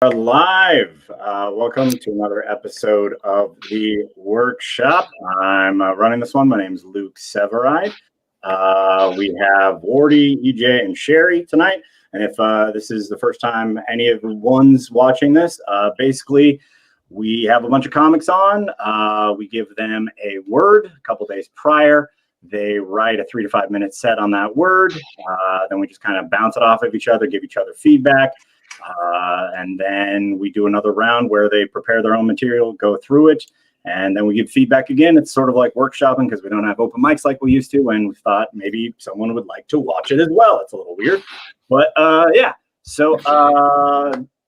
Are live. Welcome to another episode of the workshop. I'm running this one. My name is Luke Severide. We have Wardy, EJ, and Sherry tonight. And if this is the first time any of the ones watching this, basically we have a bunch of comics on. We give them a word a couple days prior. They write a 3 to 5 minute set on that word. Then we just kind of bounce it off of each other, give each other feedback. And then we do another round where they prepare their own material, go through it, and then we give feedback again. It's sort of like workshopping because we don't have open mics like we used to, and we thought maybe someone would like to watch it as well. It's a little weird, but yeah. So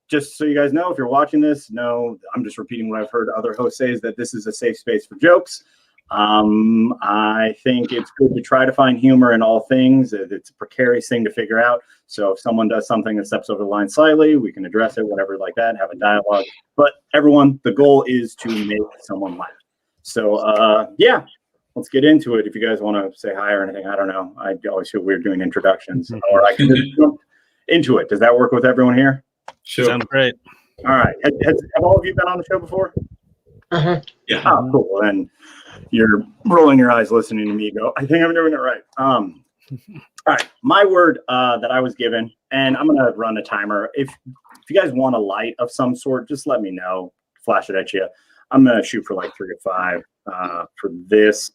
just so you guys know, if you're watching this, no, I'm just repeating what I've heard other hosts say, is that this is a safe space for jokes. I think it's good to try to find humor in all things. It's a precarious thing to figure out. So if someone does something that steps over the line slightly, we can address it, whatever like that, have a dialogue. But everyone, the goal is to make someone laugh. So yeah, let's get into it. If you guys want to say hi or anything, I don't know. I always feel weird doing introductions, or I can just jump into it. Does that work with everyone here? Sure. Sounds great. All right. Have all of you been on the show before? Uh-huh. Yeah. Oh, cool. Then you're rolling your eyes listening to me go, I think I'm doing it right. All right. My word that I was given, and I'm going to run a timer. If you guys want a light of some sort, just let me know. Flash it at you. I'm going to shoot for like 3 to 5 for this.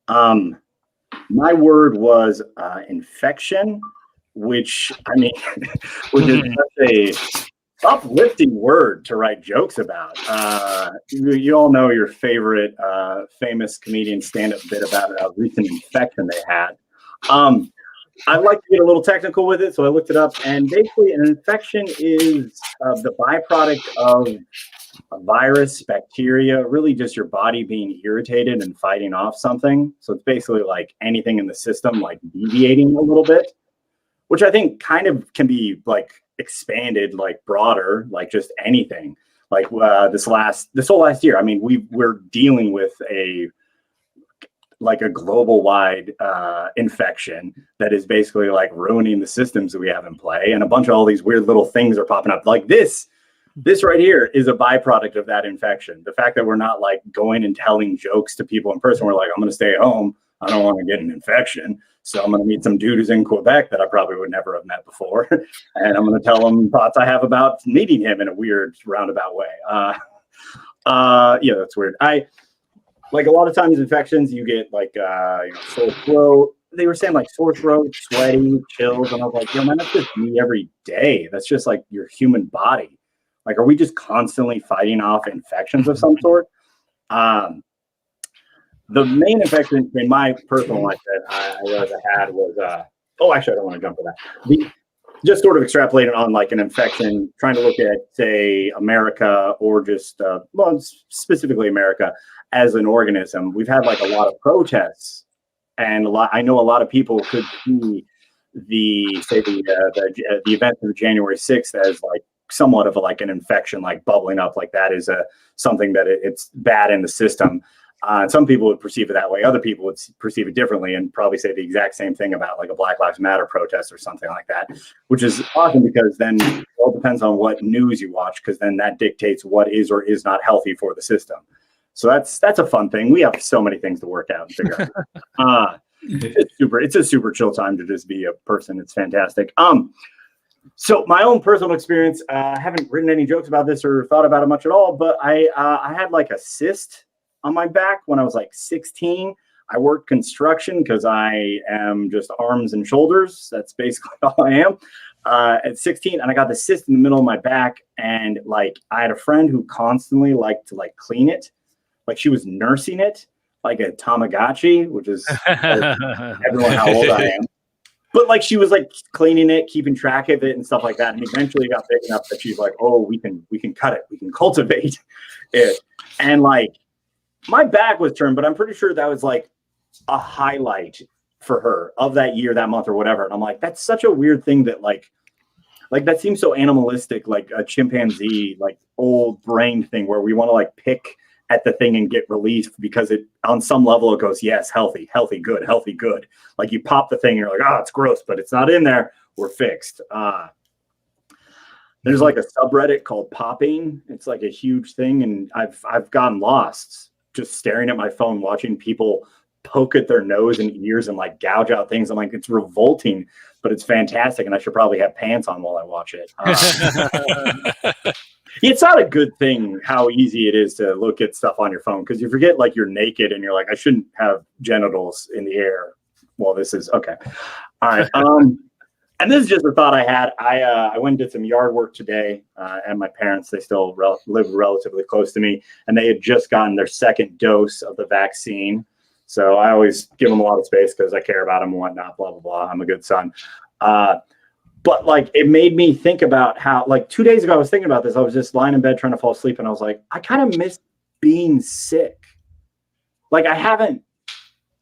My word was infection, which, I mean, which is such a uplifting word to write jokes about. You all know your favorite famous comedian stand-up bit about a recent infection they had. I like to get a little technical with it, so I looked it up, and basically an infection is the byproduct of a virus, bacteria, really just your body being irritated and fighting off something. So it's basically like anything in the system like deviating a little bit, which I think kind of can be like expanded, like broader, like just anything. Like this whole last year, I mean, we're dealing with a global wide infection that is basically like ruining the systems that we have in play, and a bunch of all these weird little things are popping up. Like this right here is a byproduct of that infection. The fact that we're not like going and telling jokes to people in person. We're like, I'm going to stay at home. I don't want to get an infection. So I'm going to meet some dude who's in Quebec that I probably would never have met before. And I'm going to tell him thoughts I have about meeting him in a weird roundabout way. Yeah, that's weird. Like a lot of times infections, you get like, sore throat. They were saying like sore throat, sweaty, chills. And I was like, yo, man, that's just me every day. That's just like your human body. Like, are we just constantly fighting off infections of some sort? The main infection in my personal life that I realized I had was, actually, I don't want to jump to that. Just sort of extrapolating on like an infection, trying to look at, say, America or just, specifically America as an organism. We've had like a lot of protests, and I know a lot of people could see the event of January 6th as like somewhat of an infection, like bubbling up, like that is something that it's bad in the system. Some people would perceive it that way. Other people would perceive it differently and probably say the exact same thing about like a Black Lives Matter protest or something like that, which is awesome because then it all depends on what news you watch, because then that dictates what is or is not healthy for the system. So that's a fun thing. We have so many things to work out and figure out. It's a super chill time to just be a person. It's fantastic. So my own personal experience, I haven't written any jokes about this or thought about it much at all, but I had like a cyst on my back when I was like 16. I worked construction because I am just arms and shoulders. That's basically all I am. At 16, and I got the cyst in the middle of my back, and like I had a friend who constantly liked to like clean it, like she was nursing it like a Tamagotchi, which is everyone how old I am. But like she was like cleaning it, keeping track of it and stuff like that. And eventually got big enough that she's like, oh, we can cut it. We can cultivate it. And like my back was turned, but I'm pretty sure that was like a highlight for her of that year, that month or whatever. And I'm like, that's such a weird thing that like that seems so animalistic, like a chimpanzee, like old brain thing where we want to like pick at the thing and get relief because it on some level it goes, yes, healthy, good. Like you pop the thing and you're like, oh, it's gross, but it's not in there. We're fixed. There's like a subreddit called Popping. It's like a huge thing, and I've gotten lost just staring at my phone, watching people poke at their nose and ears and like gouge out things. I'm like, it's revolting, but it's fantastic, and I should probably have pants on while I watch it. It's not a good thing how easy it is to look at stuff on your phone, because you forget like you're naked and you're like, I shouldn't have genitals in the air. Well, this is okay. All right. And this is just a thought I had. I went and did some yard work today, and my parents, they still live relatively close to me, and they had just gotten their second dose of the vaccine. So I always give them a lot of space because I care about them and whatnot, blah, blah, blah. I'm a good son. But like, it made me think about how, like 2 days ago, I was thinking about this. I was just lying in bed trying to fall asleep, and I was like, I kind of miss being sick. Like I haven't,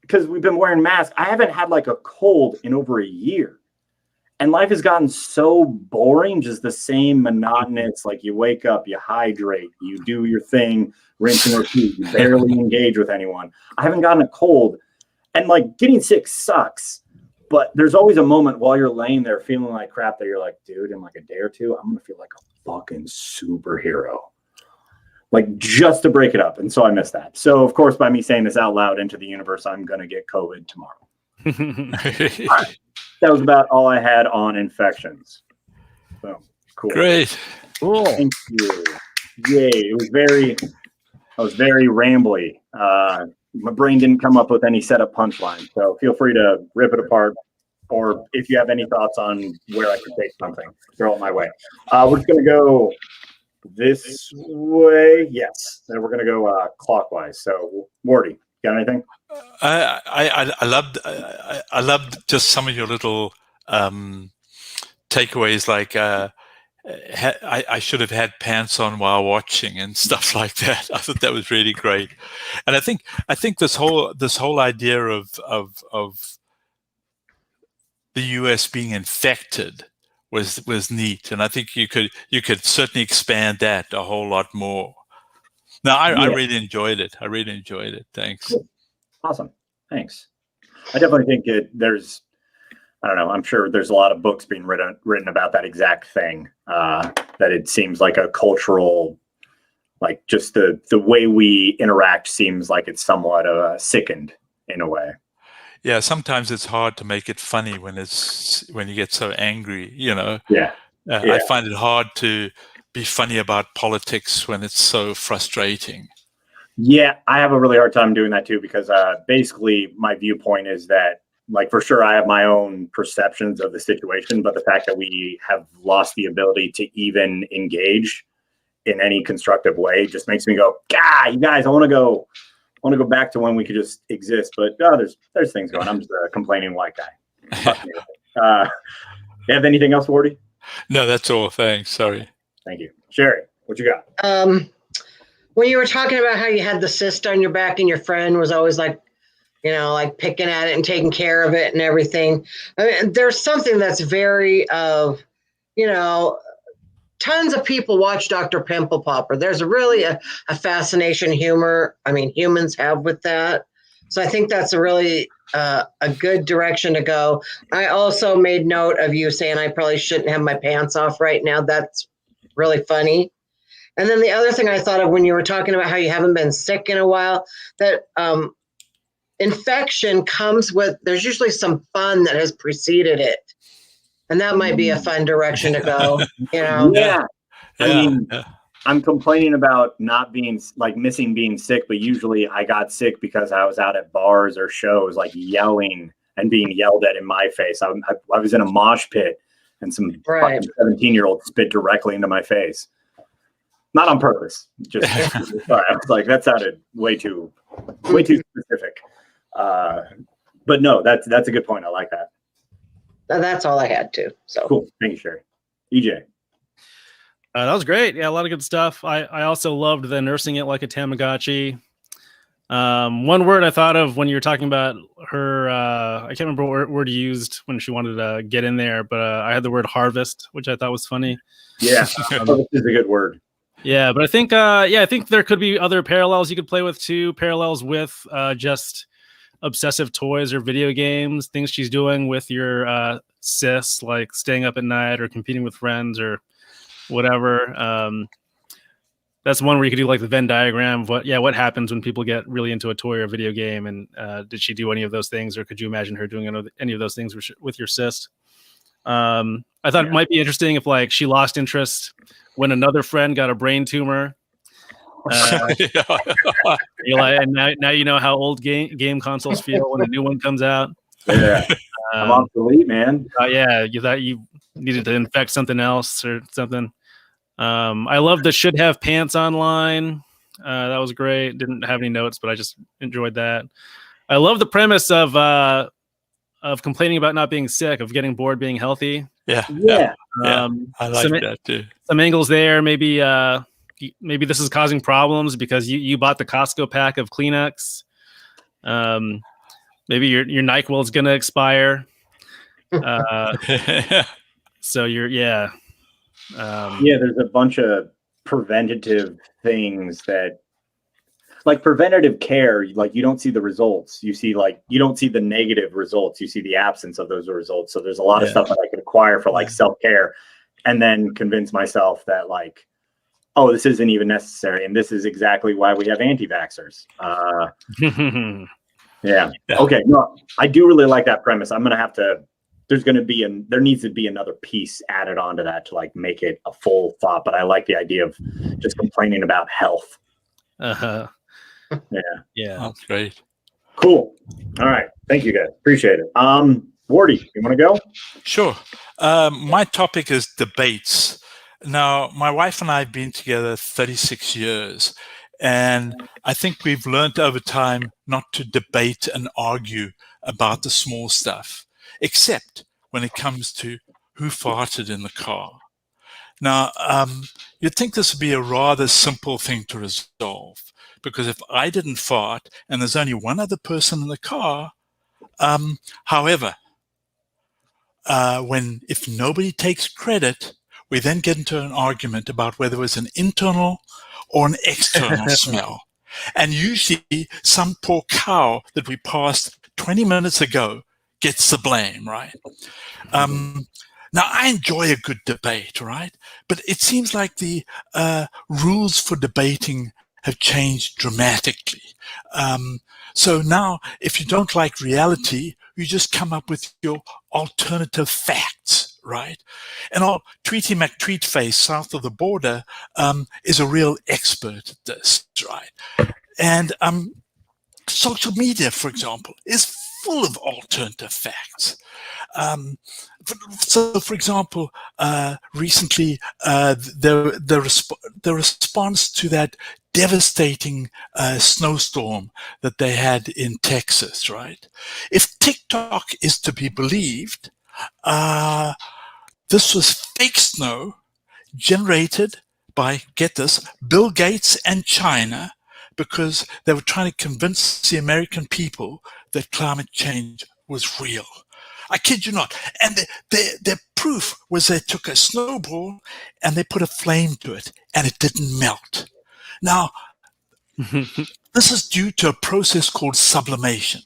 because we've been wearing masks, I haven't had like a cold in over a year. And life has gotten so boring, just the same monotonous, like you wake up, you hydrate, you do your thing, rinse and repeat, you barely engage with anyone. I haven't gotten a cold. And like getting sick sucks, but there's always a moment while you're laying there feeling like crap that you're like, dude, in like a day or two, I'm going to feel like a fucking superhero. Like just to break it up. And so I miss that. So of course, by me saying this out loud into the universe, I'm going to get COVID tomorrow. All right. That was about all I had on infections. So cool. Great. Cool. Thank you. Yay. I was very rambly. My brain didn't come up with any setup punchline. So feel free to rip it apart. Or if you have any thoughts on where I could take something, throw it my way. We're just going to go this way. Yes. Then we're going to go clockwise. So Morty, got anything? I loved just some of your little takeaways, like I should have had pants on while watching and stuff like that. I thought that was really great, and I think this whole idea of the US being infected was neat, and I think you could certainly expand that a whole lot more. No, I really enjoyed it. Thanks. Cool. Awesome. Thanks. I definitely think there's, I don't know, I'm sure there's a lot of books being written about that exact thing, that it seems like a cultural, like just the way we interact seems like it's somewhat sickened in a way. Yeah, sometimes it's hard to make it funny when you get so angry, Yeah. I find it hard to be funny about politics when it's so frustrating. Yeah, I have a really hard time doing that too, because basically my viewpoint is that, like, for sure I have my own perceptions of the situation, but the fact that we have lost the ability to even engage in any constructive way just makes me go, God, you guys, I want to go back to when we could just exist. But there's things going on. I'm just a complaining white guy. You have anything else, Wardy? No, that's all. Thanks. Sorry. Thank you. Sherry, what you got? When you were talking about how you had the cyst on your back and your friend was always like, like picking at it and taking care of it and everything. I mean, there's something that's very tons of people watch Dr. Pimple Popper. There's really a fascination humans have with that. So I think that's a really a good direction to go. I also made note of you saying I probably shouldn't have my pants off right now. That's really funny. And then the other thing I thought of when you were talking about how you haven't been sick in a while, that infection comes with, there's usually some fun that has preceded it. And that might be a fun direction to go, Yeah. I mean, I'm complaining about not being, like, missing being sick, but usually I got sick because I was out at bars or shows, like yelling and being yelled at in my face. I was in a mosh pit and some fucking 17-year-old spit directly into my face. Not on purpose. Just sorry. I was like, that sounded way too specific. But no, that's a good point. I like that. That's all I had too. So cool. Thank you, Sherry. EJ. That was great. Yeah, a lot of good stuff. I also loved the nursing it like a Tamagotchi. One word I thought of when you were talking about her, I can't remember what word you used when she wanted to get in there, but I had the word harvest, which I thought was funny. Yeah, harvest is a good word. Yeah, but I think there could be other parallels you could play with too. Parallels with just obsessive toys or video games, things she's doing with your sis, like staying up at night or competing with friends or whatever. That's one where you could do like the Venn diagram of what happens when people get really into a toy or video game. And did she do any of those things, or could you imagine her doing any of those things with your cyst? I thought it might be interesting if like she lost interest when another friend got a brain tumor. You're like, and now you know how old game consoles feel when a new one comes out. Yeah, I'm obsolete, man. Yeah, you thought you needed to infect something else or something. I love the should have pants online. That was great. Didn't have any notes, but I just enjoyed that. I love the premise of complaining about not being sick, of getting bored being healthy. Yeah. I like that too. Some angles there. Maybe this is causing problems because you bought the Costco pack of Kleenex. Maybe your NyQuil is gonna expire. So there's a bunch of preventative things that, like preventative care, like you don't see the results. You see, like, you don't see the negative results. You see the absence of those results. So there's a lot of stuff that I could acquire for like self-care and then convince myself that like, oh, this isn't even necessary. And this is exactly why we have anti-vaxxers. Yeah. Okay. No, I do really like that premise. I'm going to have to, there needs to be another piece added onto that to like make it a full thought. But I like the idea of just complaining about health. Yeah. That's great. Cool. All right. Thank you guys. Appreciate it. Wardy, you want to go? Sure. My topic is debates. Now, my wife and I have been together 36 years, and I think we've learned over time not to debate and argue about the small stuff, except when it comes to who farted in the car. Now, you'd think this would be a rather simple thing to resolve, because if I didn't fart and there's only one other person in the car, however, if nobody takes credit, we then get into an argument about whether it was an internal or an external smell. And usually some poor cow that we passed 20 minutes ago gets the blame, right? Now, I enjoy a good debate, right? But it seems like the rules for debating have changed dramatically. So now, if you don't like reality, you just come up with your alternative facts, right? And our Tweety McTweetface south of the border is a real expert at this, right? And social media, for example, is full of alternative facts. So, for example, recently, the response to that devastating snowstorm that they had in Texas, right? If TikTok is to be believed, this was fake snow generated by, get this, Bill Gates and China, because they were trying to convince the American people that climate change was real. I kid you not. And their proof was they took a snowball and they put a flame to it and it didn't melt. Now, this is due to a process called sublimation.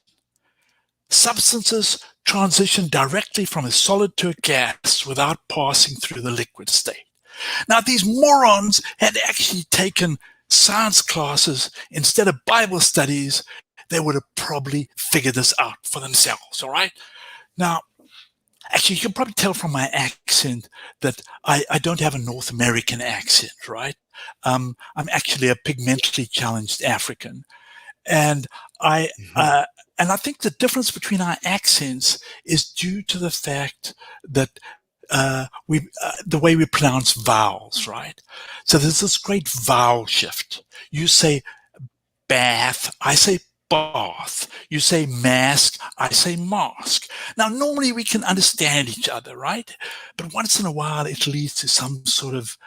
Substances transition directly from a solid to a gas without passing through the liquid state. Now, these morons had actually taken science classes instead of Bible studies. They would have probably figured this out for themselves, all right? Now, actually, you can probably tell from my accent that I don't have a North American accent, right? I'm actually a pigmentally challenged African. And I think the difference between our accents is due to the fact that the way we pronounce vowels, right? So there's this great vowel shift. You say bath, I say bath. You say mask, I say mask. Now, normally we can understand each other, right? But once in a while, it leads to some sort of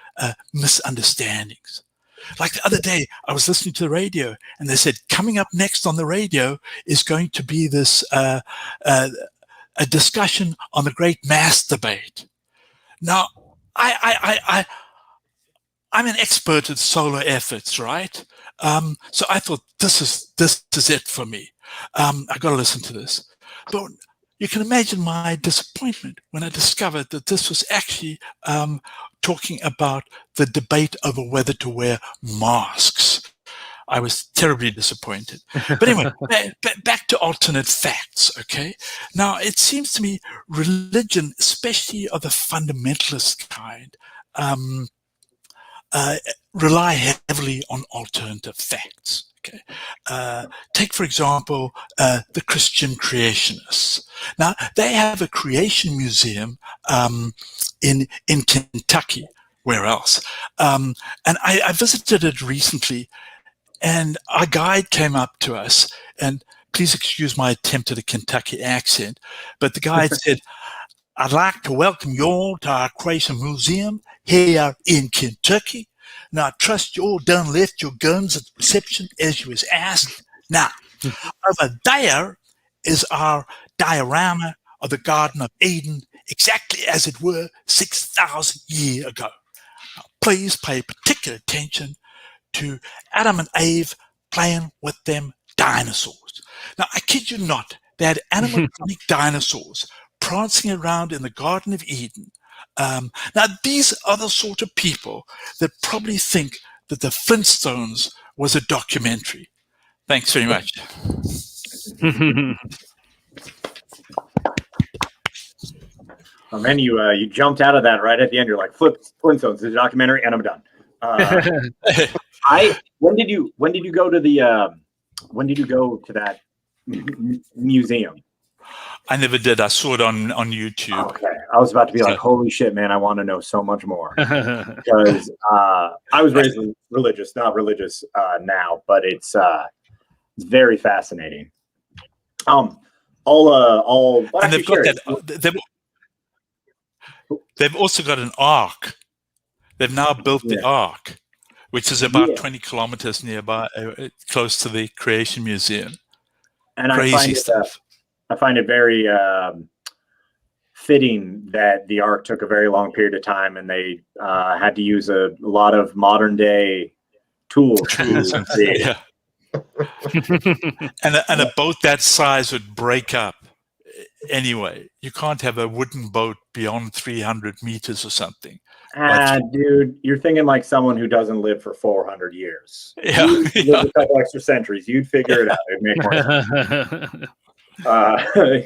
misunderstandings. Like the other day, I was listening to the radio, and they said, coming up next on the radio is going to be this a discussion on the great mass debate. Now, I'm an expert at solar efforts, right? So I thought this is it for me. I got to listen to this. But you can imagine my disappointment when I discovered that this was actually talking about the debate over whether to wear masks. I was terribly disappointed. But anyway, back to alternate facts, okay? Now, it seems to me religion, especially of the fundamentalist kind, rely heavily on alternative facts. Okay, take for example the Christian creationists. Now they have a creation museum in Kentucky. Where else? And I visited it recently, and our guide came up to us, and please excuse my attempt at a Kentucky accent, but the guide said, "I'd like to welcome you all to our creation museum here in Kentucky. Now, I trust you all done left your guns at the reception as you was asked. Now, over there is our diorama of the Garden of Eden, exactly as it were 6,000 years ago. Now, please pay particular attention to Adam and Eve playing with them dinosaurs." Now, I kid you not, they had animatronic dinosaurs prancing around in the Garden of Eden. Now, these are the sort of people that probably think that the Flintstones was a documentary. Thanks very much. Oh man, you jumped out of that right at the end. You're like, Flintstones is a documentary, and I'm done. When did you go to that museum? I never did. I saw it on YouTube. Okay, I was about to be like, holy shit, man, I want to know so much more. Because I was raised religious, not religious now, but it's very fascinating. And they've got that. They've also got an ark. They've now built the ark, which is about 20 kilometers nearby, close to the Creation Museum. And Crazy stuff. I find it very fitting that the ark took a very long period of time, and they had to use a lot of modern day tools to create it. And a boat that size would break up anyway. You can't have a wooden boat beyond 300 meters or something. Dude, you're thinking like someone who doesn't live for 400 years. Yeah, you live a couple extra centuries. You'd figure it out. It'd make more sense.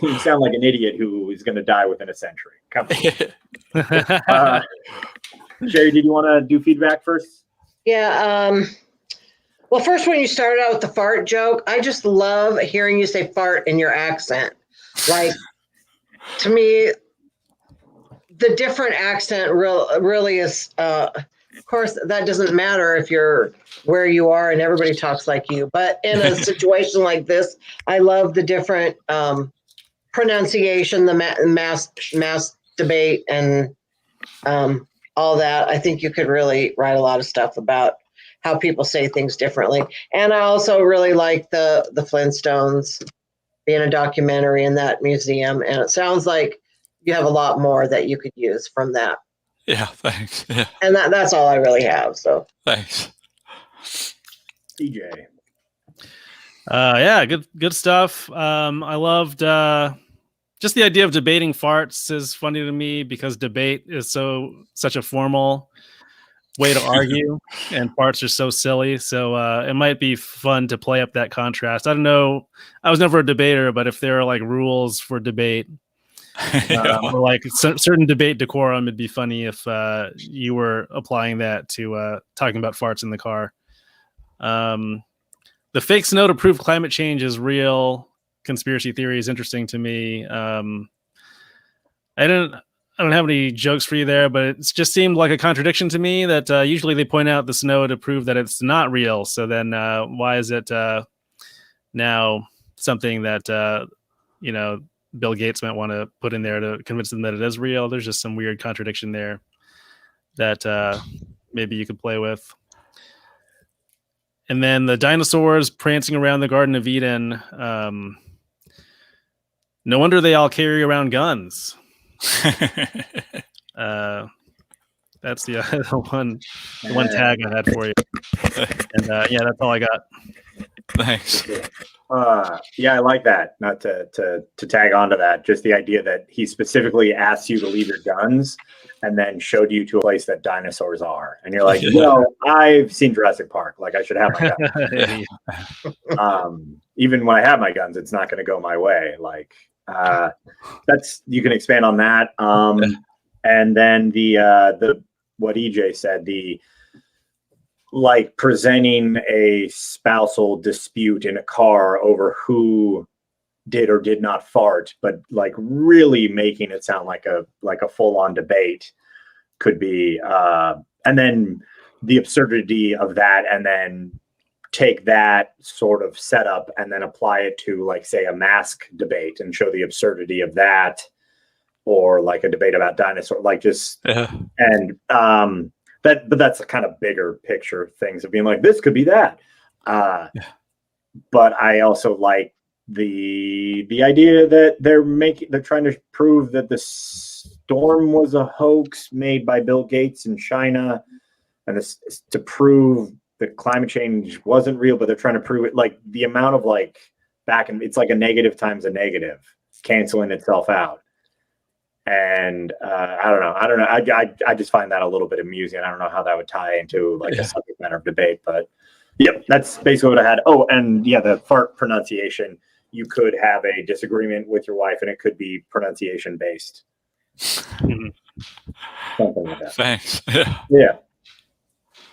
You sound like an idiot who is going to die within a century. Come on. Sherry, did you want to do feedback first? Yeah. Well, first, when you started out with the fart joke, I just love hearing you say fart in your accent. Like, to me, the different accent really is, of course, that doesn't matter if you're where you are and everybody talks like you. But in a situation like this, I love the different pronunciation, the mass debate, and all that. I think you could really write a lot of stuff about how people say things differently. And I also really like the Flintstones being a documentary in that museum. And it sounds like you have a lot more that you could use from that. Yeah, thanks. Yeah. And that's all I really have. So thanks. DJ. Yeah, good stuff. I loved just the idea of debating farts is funny to me because debate is such a formal way to argue, and farts are so silly. So it might be fun to play up that contrast. I don't know. I was never a debater, but if there are like rules for debate, or like certain debate decorum, it'd be funny if you were applying that to talking about farts in the car. The fake snow to prove climate change is real conspiracy theory is interesting to me. I don't have any jokes for you there, but it just seemed like a contradiction to me that usually they point out the snow to prove that it's not real. So then why is it now something that, Bill Gates might want to put in there to convince them that it is real? There's just some weird contradiction there that maybe you could play with. And then the dinosaurs prancing around the Garden of Eden. No wonder they all carry around guns. That's the one tag I had for you. And yeah, that's all I got. Thanks. Yeah, I like that. Not to tag onto that, just the idea that he specifically asked you to leave your guns and then showed you to a place that dinosaurs are, and you're like, I've seen Jurassic Park. Like, I should have my guns. Even when I have my guns, it's not going to go my way. Like, that's, you can expand on that. And then the what EJ said, the like presenting a spousal dispute in a car over who did or did not fart, but like really making it sound like a full-on debate could be, and then the absurdity of that, and then take that sort of setup and then apply it to, like, say, a mask debate and show the absurdity of that, or like a debate about dinosaur, like just and but that's a kind of bigger picture things of being like, this could be that. But I also like the idea that they're trying to prove that the storm was a hoax made by Bill Gates in China, and this to prove that climate change wasn't real, but they're trying to prove it. Like, the amount of like it's like a negative times a negative canceling itself out. And I don't know. I just find that a little bit amusing. I don't know how that would tie into like a subject matter of debate, but yep, that's basically what I had. Oh, and yeah, the fart pronunciation. You could have a disagreement with your wife, and it could be pronunciation based. Something like that. Thanks. Yeah.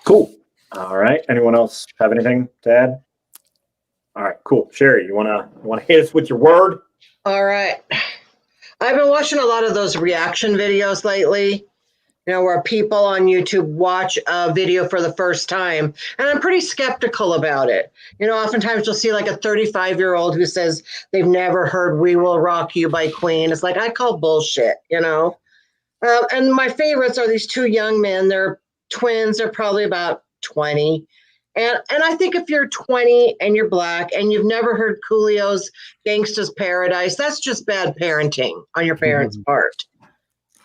Cool. All right. Anyone else have anything to add? All right. Cool. Sherry, you wanna hit us with your word? All right. I've been watching a lot of those reaction videos lately, where people on YouTube watch a video for the first time, and I'm pretty skeptical about it. Oftentimes you'll see like a 35-year-old who says they've never heard "We Will Rock You" by Queen. It's like, I call bullshit, and my favorites are these two young men. They're twins. They're probably about 20. And I think if you're 20 and you're Black and you've never heard Coolio's Gangsta's Paradise, that's just bad parenting on your parents' part.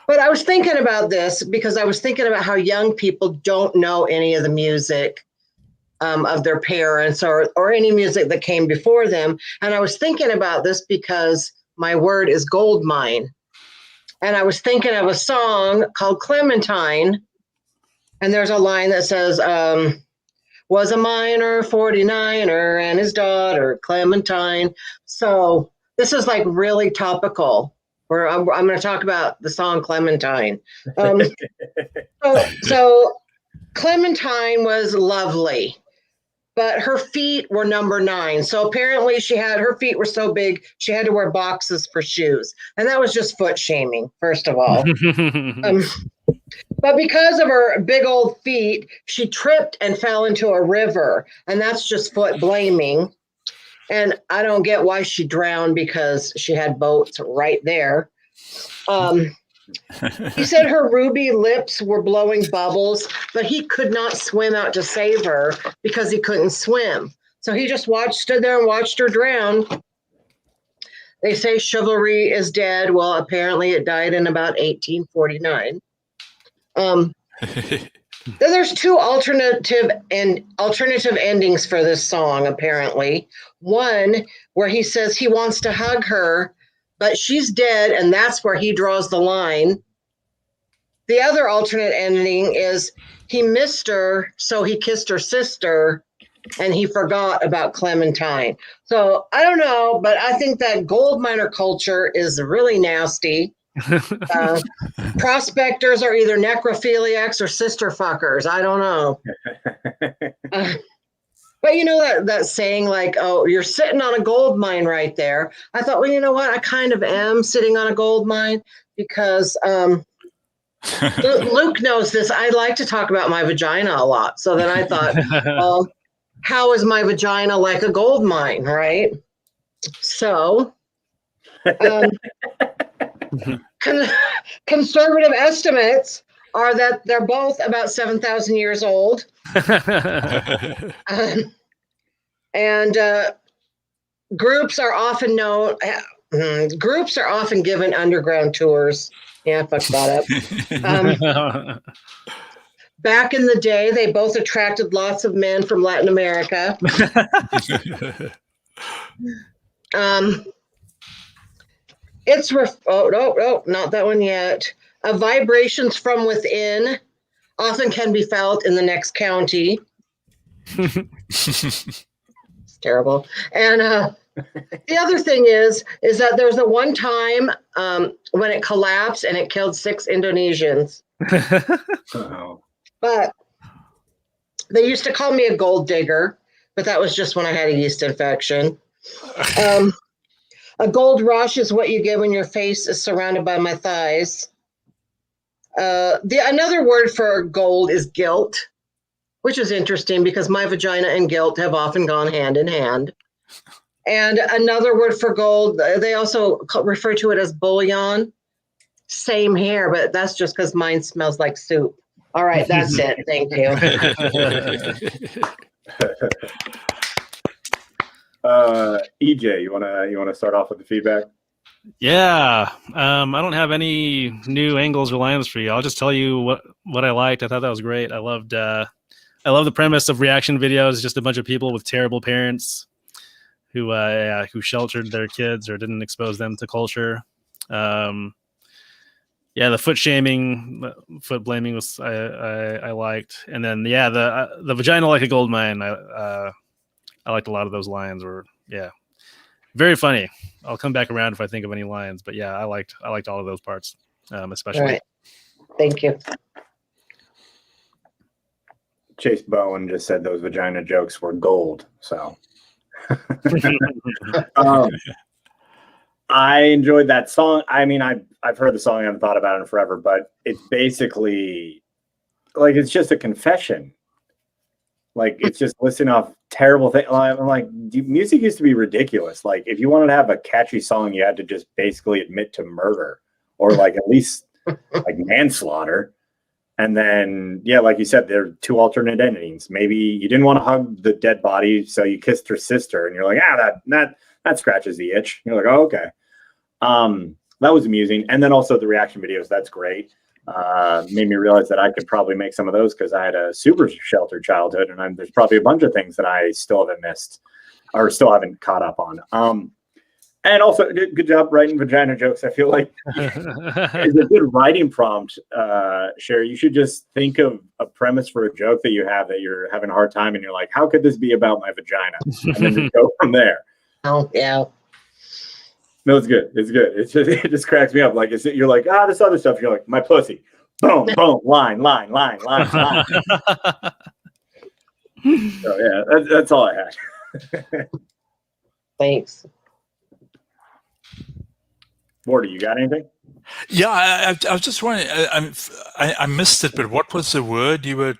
But I was thinking about this because I was thinking about how young people don't know any of the music of their parents or any music that came before them. And I was thinking about this because my word is gold mine. And I was thinking of a song called Clementine. And there's a line that says, was a miner, 49er, and his daughter, Clementine. So this is like really topical, where I'm going to talk about the song Clementine. So Clementine was lovely, but her feet were number 9. So apparently her feet were so big, she had to wear boxes for shoes. And that was just foot shaming, first of all. But because of her big old feet, she tripped and fell into a river. And that's just foot blaming. And I don't get why she drowned, because she had boats right there. He said her ruby lips were blowing bubbles, but he could not swim out to save her because he couldn't swim. So he just stood there and watched her drown. They say chivalry is dead. Well, apparently it died in about 1849. There's 2 alternative endings for this song, apparently. One where he says he wants to hug her, but she's dead, and that's where he draws the line. The other alternate ending is he missed her, so he kissed her sister, and he forgot about Clementine. So I don't know, but I think that gold miner culture is really nasty. Prospectors are either necrophiliacs or sister fuckers. I don't know. But that saying, like, oh, you're sitting on a gold mine right there. I thought, well, you know what? I kind of am sitting on a gold mine, because Luke knows this. I like to talk about my vagina a lot. So then I thought, well, how is my vagina like a gold mine, right? So conservative estimates are that they're both about 7,000 years old. And groups are often given underground tours. Yeah, I fucked that up. Back in the day, they both attracted lots of men from Latin America. No, not that one yet. Vibrations from within often can be felt in the next county. It's terrible. And the other thing is that there was a one time when it collapsed and it killed 6 Indonesians. Oh. But they used to call me a gold digger, but that was just when I had a yeast infection. A gold rush is what you get when your face is surrounded by my thighs. Another word for gold is guilt, which is interesting because my vagina and guilt have often gone hand in hand. And another word for gold, they also refer to it as bullion. Same here, but that's just because mine smells like soup. All right, that's it. Thank you. EJ, you wanna start off with the feedback? Yeah, I don't have any new angles or lines for you. I'll just tell you what I liked. I thought that was great. I love the premise of reaction videos. Just a bunch of people with terrible parents who sheltered their kids or didn't expose them to culture. The foot shaming, foot blaming was I liked, and then the vagina like a gold mine. I liked a lot of those lines. Very funny. I'll come back around if I think of any lines, but yeah, I liked all of those parts, especially. All right. Thank you. Chase Bowen just said those vagina jokes were gold. So I enjoyed that song. I mean, I've heard the song. I haven't thought about it in forever, but it's basically like it's just a confession. Like it's just listing off terrible things. I'm like, music used to be ridiculous. Like if you wanted to have a catchy song, you had to just basically admit to murder or like at least like manslaughter. And then, yeah, like you said, there are 2 alternate endings. Maybe you didn't want to hug the dead body, so you kissed her sister, and you're like, that scratches the itch. You're like, oh, okay. That was amusing. And then also the reaction videos. That's great. Made me realize that I could probably make some of those because I had a super sheltered childhood, and there's probably a bunch of things that I still haven't missed or still haven't caught up on. And also, good job writing vagina jokes. I feel like it's a good writing prompt, Sherry. You should just think of a premise for a joke that you have that you're having a hard time, and you're like, how could this be about my vagina? And then just go from there. Oh, yeah. No, it's good. It's good. It just cracks me up. Like you're like, this other stuff. You're like, my pussy. Boom, boom, line. So yeah, that's all I had. Thanks. Morty, you got anything? Yeah, I was just wondering. I missed it, but what was the word you were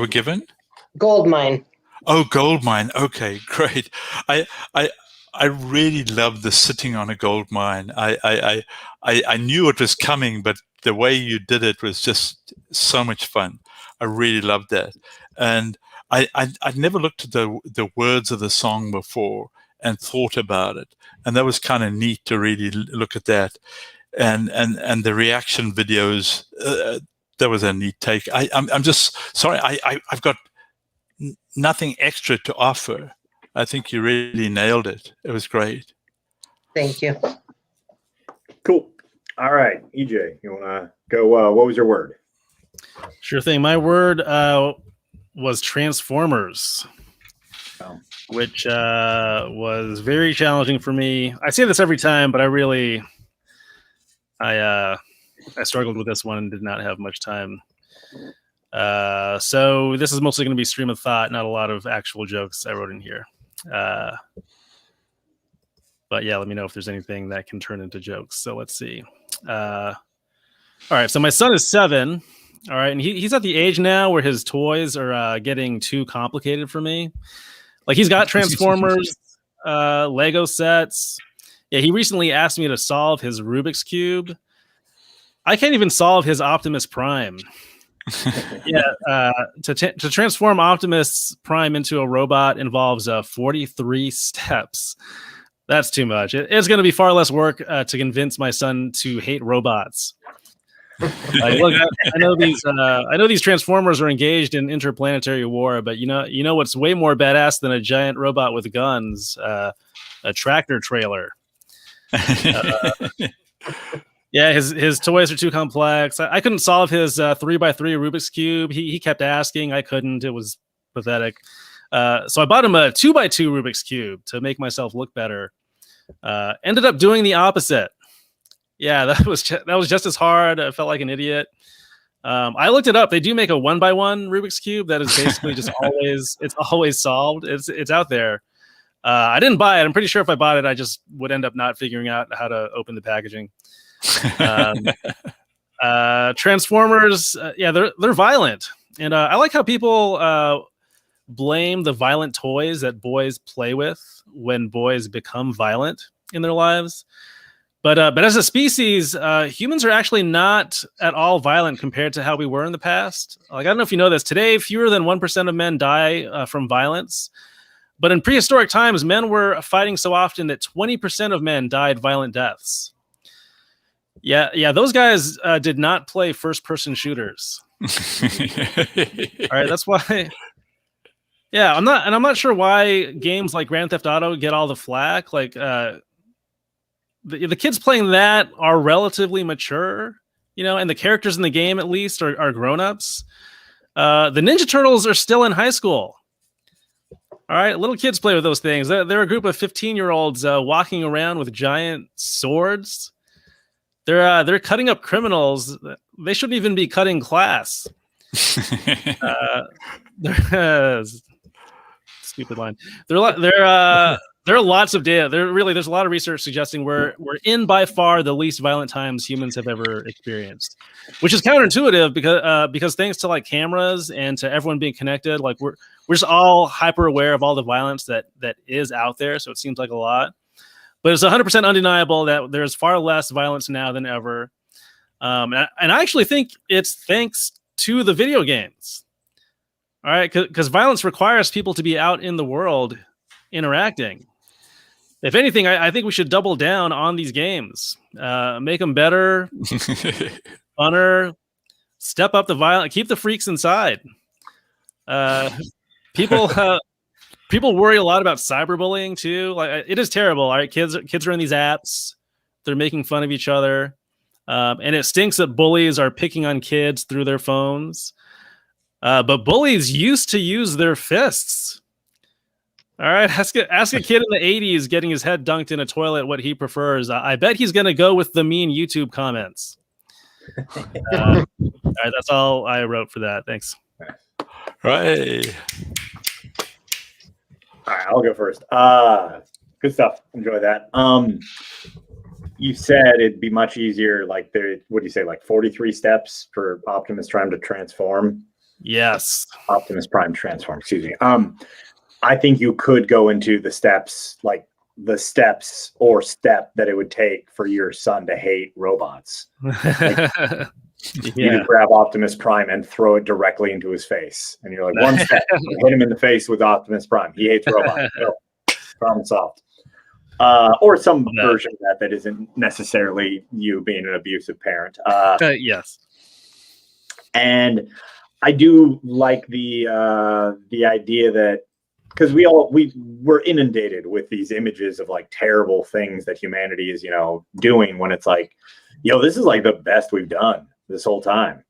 given? Gold mine. Oh, gold mine. Okay, great. I really loved the sitting on a gold mine. I knew it was coming, but the way you did it was just so much fun. I really loved that, and I'd never looked at the words of the song before and thought about it, and that was kind of neat to really look at that, and the reaction videos. That was a neat take. I'm just sorry. I've got nothing extra to offer. I think you really nailed it. It was great. Thank you. Cool. All right, EJ, you want to go? What was your word? Sure thing. My word was Transformers, which was very challenging for me. I say this every time, but I struggled with this one and did not have much time. So this is mostly going to be stream of thought, not a lot of actual jokes I wrote in here. But yeah, let me know if there's anything that can turn into jokes. So let's see. All right. So my son is 7. All right. And he's at the age now where his toys are getting too complicated for me. Like he's got Transformers, Lego sets. Yeah. He recently asked me to solve his Rubik's Cube. I can't even solve his Optimus Prime. Yeah, to transform Optimus Prime into a robot involves 43 steps. That's too much. It's going to be far less work to convince my son to hate robots. Look, I know these Transformers are engaged in interplanetary war, but you know what's way more badass than a giant robot with guns? A tractor trailer. Yeah, his toys are too complex. I couldn't solve his 3x3 Rubik's Cube. He kept asking. I couldn't. It was pathetic. So I bought him a 2x2 Rubik's Cube to make myself look better. Ended up doing the opposite. Yeah, that was just as hard. I felt like an idiot. I looked it up. They do make a 1x1 Rubik's Cube that is basically just always solved. It's out there. I didn't buy it. I'm pretty sure if I bought it, I just would end up not figuring out how to open the packaging. Transformers, they're violent, and I like how people blame the violent toys that boys play with when boys become violent in their lives. But as a species, humans are actually not at all violent compared to how we were in the past. Like, I don't know if you know this. Today, fewer than 1% of men die from violence. But in prehistoric times, men were fighting so often that 20% of men died violent deaths. Yeah, those guys did not play first-person shooters. All right, that's why. Yeah, I'm not sure why games like Grand Theft Auto get all the flack. Like, the kids playing that are relatively mature, and the characters in the game at least are grown-ups. The Ninja Turtles are still in high school. All right, little kids play with those things. They're a group of 15-year-olds walking around with giant swords. They're cutting up criminals. They shouldn't even be cutting class. Stupid line. There are lots of data. There's a lot of research suggesting we're in by far the least violent times humans have ever experienced, which is counterintuitive because thanks to like cameras and to everyone being connected, like we're just all hyper aware of all the violence that is out there. So it seems like a lot. But it's 100% undeniable that there's far less violence now than ever. And I actually think it's thanks to the video games. All right, because violence requires people to be out in the world interacting. If anything, I think we should double down on these games. Make them better, funner, step up the violence, keep the freaks inside. People worry a lot about cyberbullying too. Like, it is terrible. All right, kids are in these apps. They're making fun of each other, and it stinks that bullies are picking on kids through their phones. But bullies used to use their fists. All right, ask a kid in the 80s getting his head dunked in a toilet what he prefers. I bet he's going to go with the mean YouTube comments. All right, that's all I wrote for that. Thanks. Right. All right, I'll go first. Good stuff. Enjoy that. You said it'd be much easier. Like, what do you say? Like 43 steps for Optimus Prime to transform. Yes. Optimus Prime transform. Excuse me. I think you could go into the steps, like the steps or step that it would take for your son to hate robots. Like, you could grab Optimus Prime and throw it directly into his face. And you're like, one step, hit him in the face with Optimus Prime. He hates robots. So, problem solved. Or some version of that isn't necessarily you being an abusive parent. Yes. And I do like the idea that, because we're inundated with these images of like terrible things that humanity is, doing, when it's like, this is like the best we've done this whole time.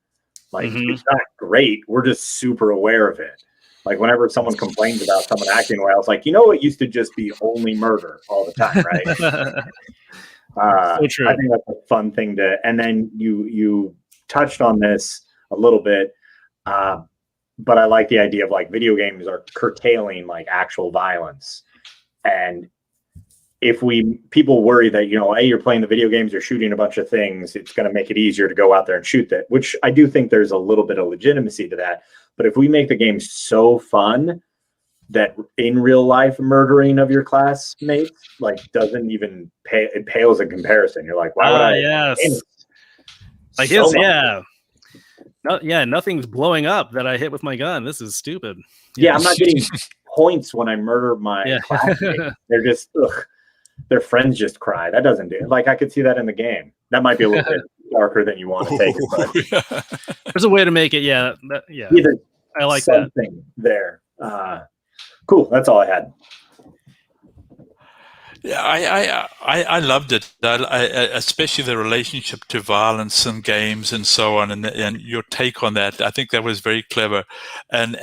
Like, It's not great. We're just super aware of it. Like, whenever someone complains about someone acting well, it's like, it used to just be only murder all the time, right? So true. I think that's a fun thing to, and then you touched on this a little bit, but I like the idea of like video games are curtailing like actual violence. And if people worry that, hey, you're playing the video games, you're shooting a bunch of things, it's going to make it easier to go out there and shoot that, which I do think there's a little bit of legitimacy to that. But if we make the game so fun that in real life murdering of your classmates like doesn't even it pales in comparison. You're like, why would I? Yes. Like so his, yeah. No, nothing's blowing up that I hit with my gun. This is stupid. Yeah, I'm not getting points when I murder my classmates. They're just, their friends just cry. That doesn't do it. Like, I could see that in the game. That might be a little bit darker than you want to take it, but Yeah. There's a way to make it. Yeah. Yeah. either I like that. something there. Cool. That's all I had. Yeah, I loved it. Especially the relationship to violence and games and so on, and your take on that. I think that was very clever, and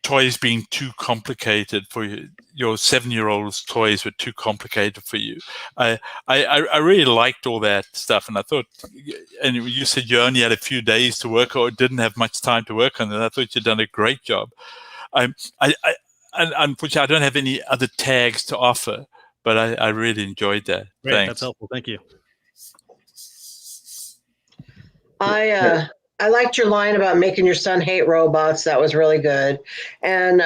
toys being too complicated for you. Your 7-year-old's toys were too complicated for you. I really liked all that stuff, and I thought, and you said you only had a few days to work or didn't have much time to work on it. I thought you'd done a great job. And unfortunately, I don't have any other tags to offer, but I really enjoyed that. Great. Thanks. That's helpful. Thank you. I liked your line about making your son hate robots. That was really good. And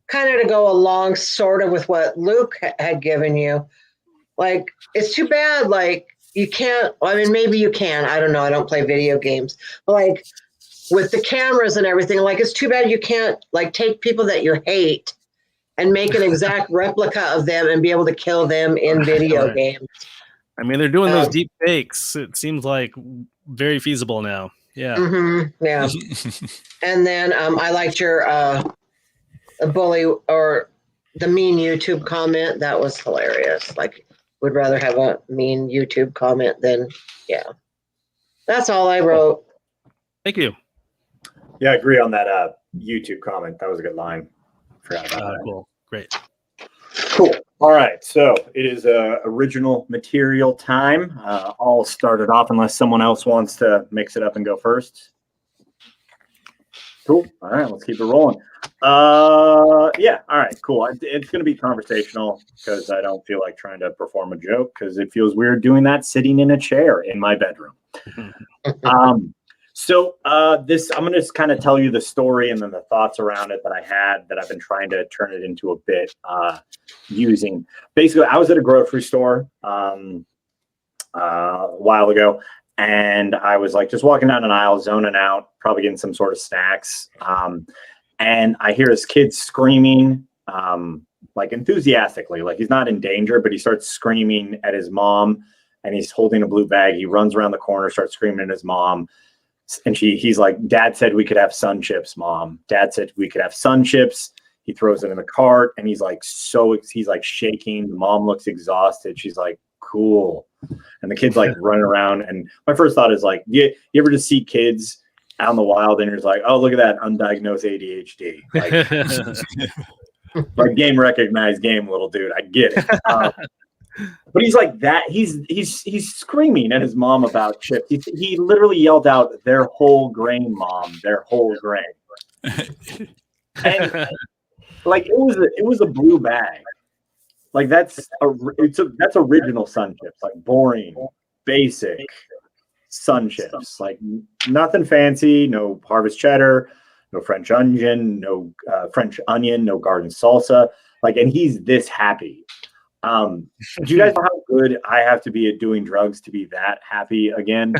kind of to go along sort of with what Luke had given you. Like, it's too bad, like, you can't, I mean, maybe you can. I don't know. I don't play video games. But, like, with the cameras and everything, like, it's too bad you can't, like, take people that you hate and make an exact replica of them and be able to kill them in video games. I mean, they're doing those deep fakes. It seems like very feasible now. Yeah. Yeah. And then I liked your bully or the mean YouTube comment. That was hilarious. Like, would rather have a mean YouTube comment than, yeah. That's all I wrote. Thank you. Yeah, I agree on that YouTube comment. That was a good line. Forgot about that. Cool. Great. Cool. All right. So it is original material time. I'll start it off unless someone else wants to mix it up and go first. Cool. All right. Let's keep it rolling. Yeah. All right. Cool. It's going to be conversational because I don't feel like trying to perform a joke because it feels weird doing that sitting in a chair in my bedroom. So this, I'm going to just kind of tell you the story and then the thoughts around it that I had that I've been trying to turn it into a bit using. Basically, I was at a grocery store a while ago, and I was like just walking down an aisle, zoning out, probably getting some sort of snacks. And I hear this kid screaming, like enthusiastically, like he's not in danger, but he starts screaming at his mom, and he's holding a blue bag. He runs around the corner, starts screaming at his mom. And he's like, Dad said we could have sun chips, Mom. Dad said we could have sun chips. He throws it in the cart, and he's like shaking. The mom looks exhausted. She's like, cool. And the kid's like running around. And my first thought is like, you ever just see kids out in the wild and you're just like, oh, look at that undiagnosed ADHD. Like game recognized game, little dude. I get it. But he's like that. He's screaming at his mom about chips. He literally yelled out, "Their whole grain, Mom. Their whole grain." And like it was a blue bag. Like that's original sun chips. Like boring, basic sun chips. Like nothing fancy. No harvest cheddar. No French onion. No French onion. No garden salsa. Like, and he's this happy. Do you guys know how good I have to be at doing drugs to be that happy again?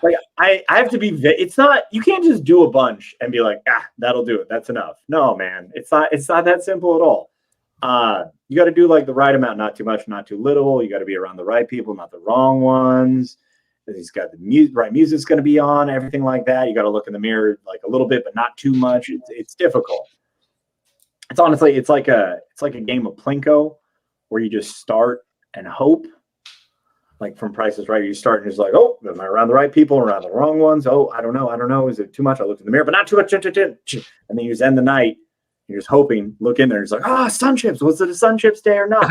Like I have to be. It's not. You can't just do a bunch and be like, that'll do it. That's enough. No, man. It's not that simple at all. You got to do like the right amount, not too much, not too little. You got to be around the right people, not the wrong ones. He's got the right music's going to be on, everything like that. You got to look in the mirror like a little bit, but not too much. It's difficult. It's honestly, it's like a game of Plinko where you just start and hope. Like from Price is Right, you start and just like, oh, am I around the right people, around the wrong ones? Oh, I don't know. Is it too much? I looked in the mirror, but not too much. And then you just end the night. You're just hoping, look in there. It's like, sun chips. Was it a sun chips day or not?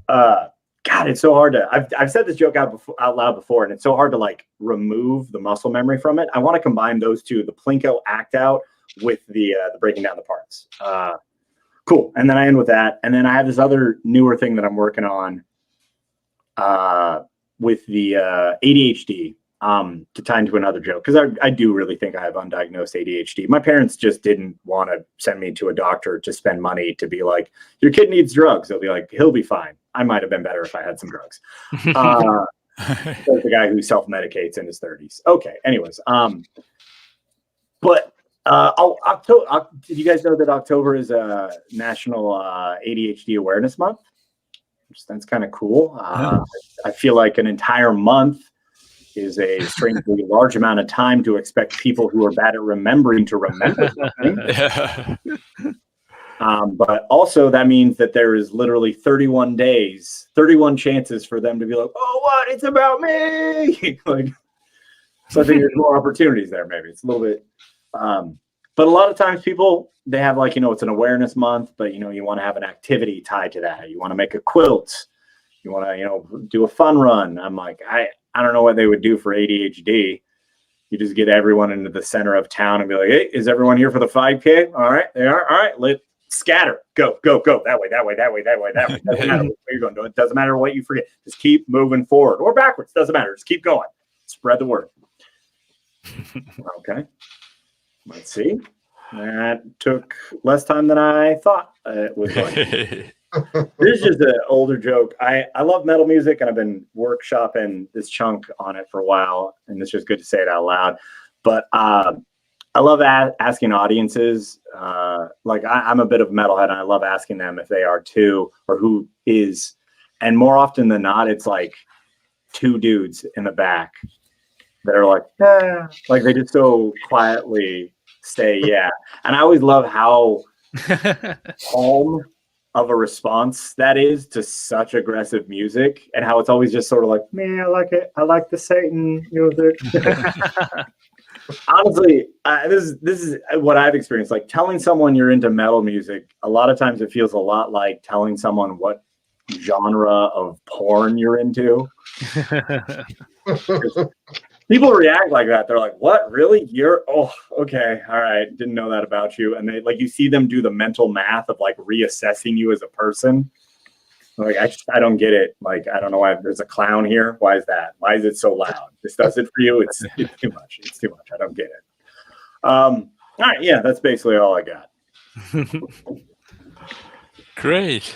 God, it's so hard to. I've said this joke out loud before, and it's so hard to like remove the muscle memory from it. I want to combine those two, the Plinko act out with the breaking down the parts. Cool. And then I end with that. And then I have this other newer thing that I'm working on with the ADHD to tie into another joke. Because I do really think I have undiagnosed ADHD. My parents just didn't want to send me to a doctor to spend money to be like, your kid needs drugs. They'll be like, he'll be fine. I might have been better if I had some drugs. The guy who self-medicates in his 30s. Okay. Anyways. But did you guys know that October is a National ADHD Awareness Month? That's kind of cool. I feel like an entire month is a strangely large amount of time to expect people who are bad at remembering to remember something. Yeah. But also that means that there is literally 31 days, 31 chances for them to be like, oh, what? It's about me. Like, so I think there's more opportunities there. Maybe it's a little bit, but a lot of times people, they have like, it's an awareness month, but you want to have an activity tied to that. You want to make a quilt. You want to, do a fun run. I'm like, I don't know what they would do for ADHD. You just get everyone into the center of town and be like, hey, is everyone here for the 5K? All right, they are. All right, let's scatter. Go. That way. Doesn't matter where you're going. It doesn't matter what you forget. Just keep moving forward or backwards. Doesn't matter. Just keep going. Spread the word. Okay. Let's see. That took less time than I thought it was going to. This is just an older joke. I love metal music, and I've been workshopping this chunk on it for a while, and it's just good to say it out loud. But I love asking audiences. Like I'm a bit of a metalhead, and I love asking them if they are too, or who is. And more often than not, it's like two dudes in the back that are like, like they just so quietly say, yeah. And I always love how calm of a response that is to such aggressive music, and how it's always just sort of like, man, I like it. I like the Satan music. Honestly, this is what I've experienced. Like telling someone you're into metal music, a lot of times it feels a lot like telling someone what genre of porn you're into. People react like that. They're like, what? Really? Oh, okay. All right. Didn't know that about you. And they like, you see them do the mental math of like reassessing you as a person. Like, I don't get it. Like, I don't know why there's a clown here. Why is that? Why is it so loud? This does it for you. It's too much. It's too much. I don't get it. All right. Yeah. That's basically all I got. Great.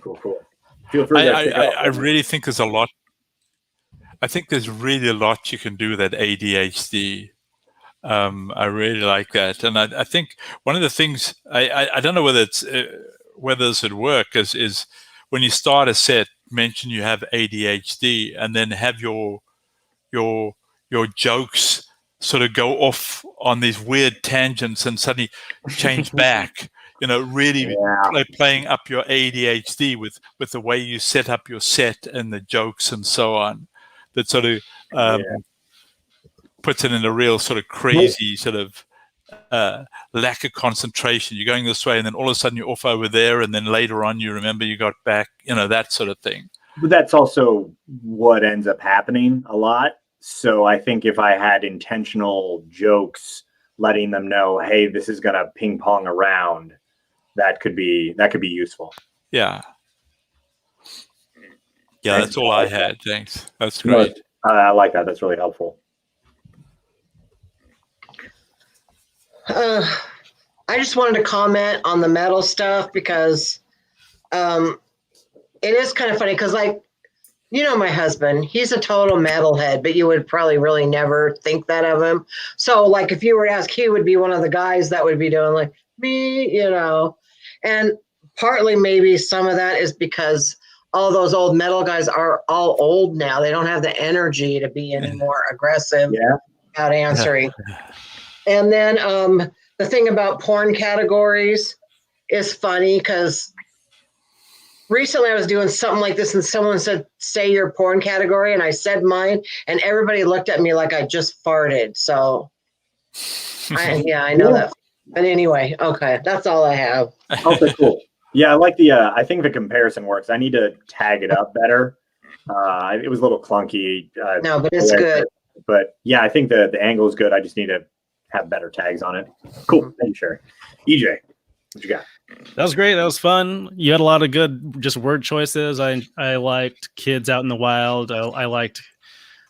Cool. Feel free to pick up. I really think there's a lot. I think there's really a lot you can do with that ADHD. I really like that, and I think one of the things I don't know whether it's whether this would work is when you start a set, mention you have ADHD, and then have your jokes sort of go off on these weird tangents and suddenly change back. Really playing up your ADHD with the way you set up your set and the jokes and so on. That sort of puts it in a real sort of crazy sort of lack of concentration. You're going this way, and then all of a sudden you're off over there, and then later on you remember you got back. That sort of thing. But that's also what ends up happening a lot. So I think if I had intentional jokes, letting them know, hey, this is going to ping pong around, that could be useful. Yeah. Yeah, that's all I had. Thanks. That's great. I like that. That's really helpful. I just wanted to comment on the metal stuff because it is kind of funny because, like, my husband, he's a total metalhead, but you would probably really never think that of him. So, like, if you were to ask, he would be one of the guys that would be doing like me, and partly maybe some of that is because all those old metal guys are all old now. They don't have the energy to be any more aggressive about answering. And then the thing about porn categories is funny because recently I was doing something like this and someone said, say your porn category. And I said mine and everybody looked at me like I just farted. So I know that. But anyway, okay. That's all I have. Okay, cool. Yeah, I like I think the comparison works. I need to tag it up better. It was a little clunky. No, but it's good. But yeah, I think the angle is good. I just need to have better tags on it. Cool. Thank you, Sherry. EJ, what you got? That was great. That was fun. You had a lot of good just word choices. I liked kids out in the wild. I liked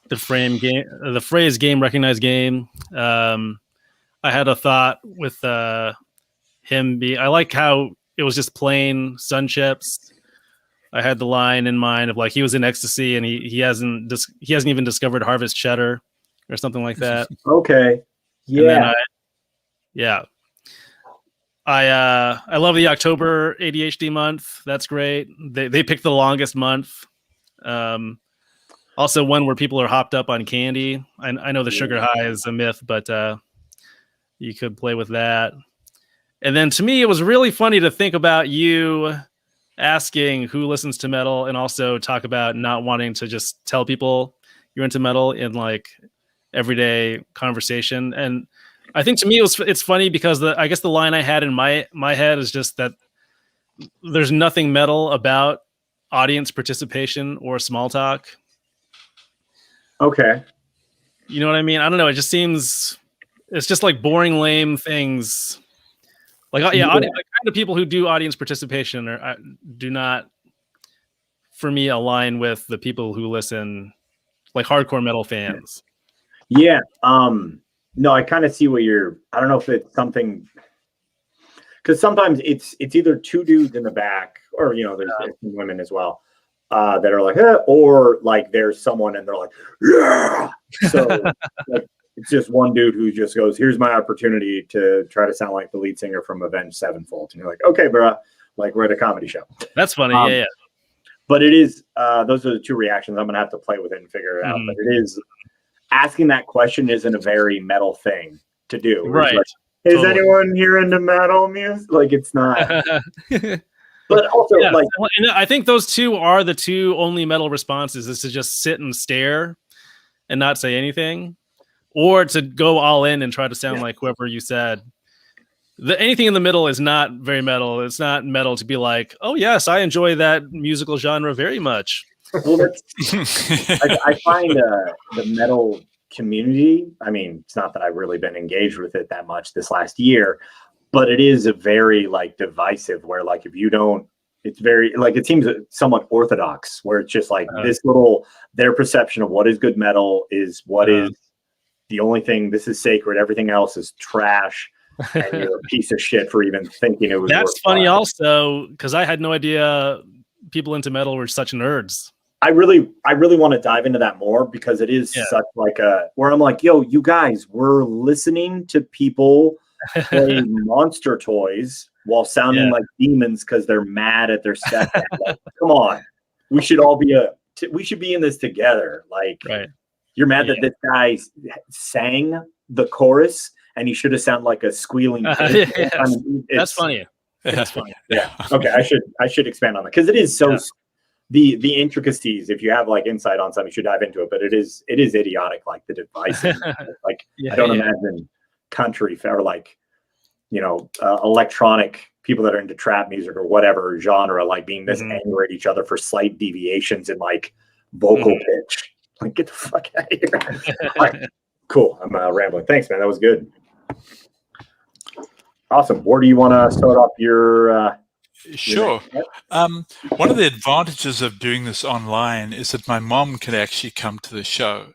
the phrase game recognized game. I had a thought with him I like how it was just plain sun chips. I had the line in mind of like he was in ecstasy and he hasn't even discovered harvest cheddar or something like that. Okay. Yeah. I love the October ADHD month. That's great. They picked the longest month. Also one where people are hopped up on candy. I know the sugar high is a myth, but you could play with that. And then to me, it was really funny to think about you asking who listens to metal and also talk about not wanting to just tell people you're into metal in like everyday conversation. And I think to me it's funny because I guess the line I had in my head is just that there's nothing metal about audience participation or small talk. Okay. You know what I mean? I don't know. It just seems it's just like boring, lame things. Like the kind of people who do audience participation do not, for me, align with the people who listen, like hardcore metal fans. Yeah. No, I kind of see what I don't know if it's something, because sometimes it's either two dudes in the back, or there's women as well, that are like, or like there's someone and they're like, yeah. So like, it's just one dude who just goes, here's my opportunity to try to sound like the lead singer from Avenged Sevenfold. And you're like, okay, bro, like we're at a comedy show. That's funny. Yeah. But it is, those are the two reactions. I'm going to have to play with it and figure it out. But it is, asking that question isn't a very metal thing to do. Right. Like, is anyone here into metal music? Like, it's not. But also, like, and I think those two are the two only metal responses, is to just sit and stare and not say anything, or to go all in and try to sound like whoever you said. Anything in the middle is not very metal. It's not metal to be like, oh yes, I enjoy that musical genre very much. Well, I find the metal community, I mean, it's not that I've really been engaged with it that much this last year, but it is a very like divisive, where like if you don't, it's very like, it seems somewhat orthodox, where it's just like their perception of what is good metal is what is the only thing, this is sacred, everything else is trash. And you're a piece of shit for even thinking it was. That's funny also, because I had no idea people into metal were such nerds. I really want to dive into that more, because it is such like where I'm like, yo, you guys, we're listening to people play monster toys while sounding like demons because they're mad at their stepdad. Like, come on, we should all be we should be in this together. Like, you're mad that this guy sang the chorus and he should have sounded like a squealing pig. That's funny. That's funny. Yeah. Okay. I should expand on that, because it is so the intricacies. If you have like insight on something, you should dive into it. But it is idiotic, like the device. Like I don't imagine country or like electronic people that are into trap music or whatever genre like being this angry at each other for slight deviations in like vocal pitch. Like, get the fuck out of here. All right. Cool. I'm rambling. Thanks, man. That was good. Awesome. Where do you want to start off your? Sure. One of the advantages of doing this online is that my mom can actually come to the show.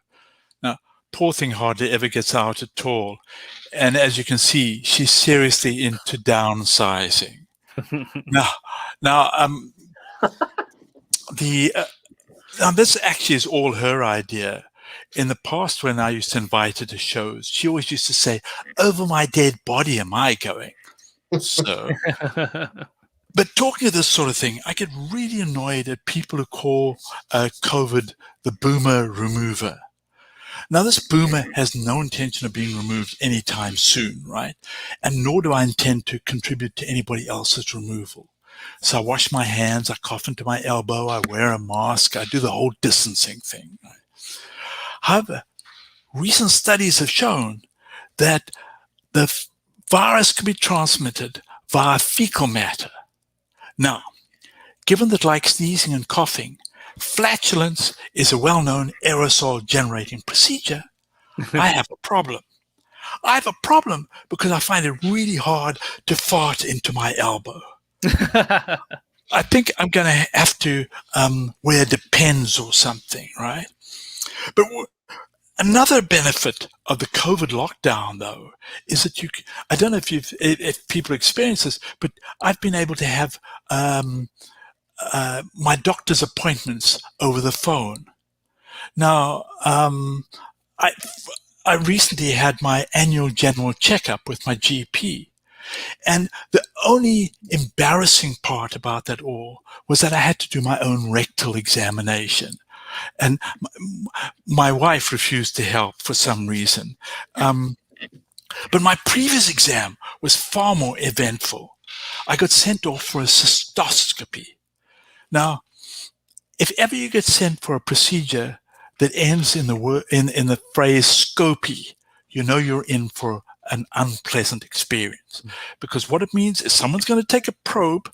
Now, poor thing hardly ever gets out at all. And as you can see, she's seriously into downsizing. Now, this actually is all her idea. In the past, when I used to invite her to shows, she always used to say, over my dead body am I going? So, but talking of this sort of thing, I get really annoyed at people who call COVID the boomer remover. Now, this boomer has no intention of being removed anytime soon, right? And nor do I intend to contribute to anybody else's removal. So I wash my hands, I cough into my elbow, I wear a mask, I do the whole distancing thing. Right? However, recent studies have shown that the virus can be transmitted via fecal matter. Now, given that like sneezing and coughing, flatulence is a well-known aerosol generating procedure, I have a problem. I have a problem because I find it really hard to fart into my elbow. I think I'm going to have to wear Depends or something, right? But another benefit of the COVID lockdown, though, is that I don't know if people experience this, but I've been able to have my doctor's appointments over the phone. Now, I recently had my annual general checkup with my GP, And the only embarrassing part about that all was that I had to do my own rectal examination. And my wife refused to help for some reason. But my previous exam was far more eventful. I got sent off for a cystoscopy. Now, if ever you get sent for a procedure that ends in the phrase scopy, you know you're in for an unpleasant experience. Because what it means is someone's going to take a probe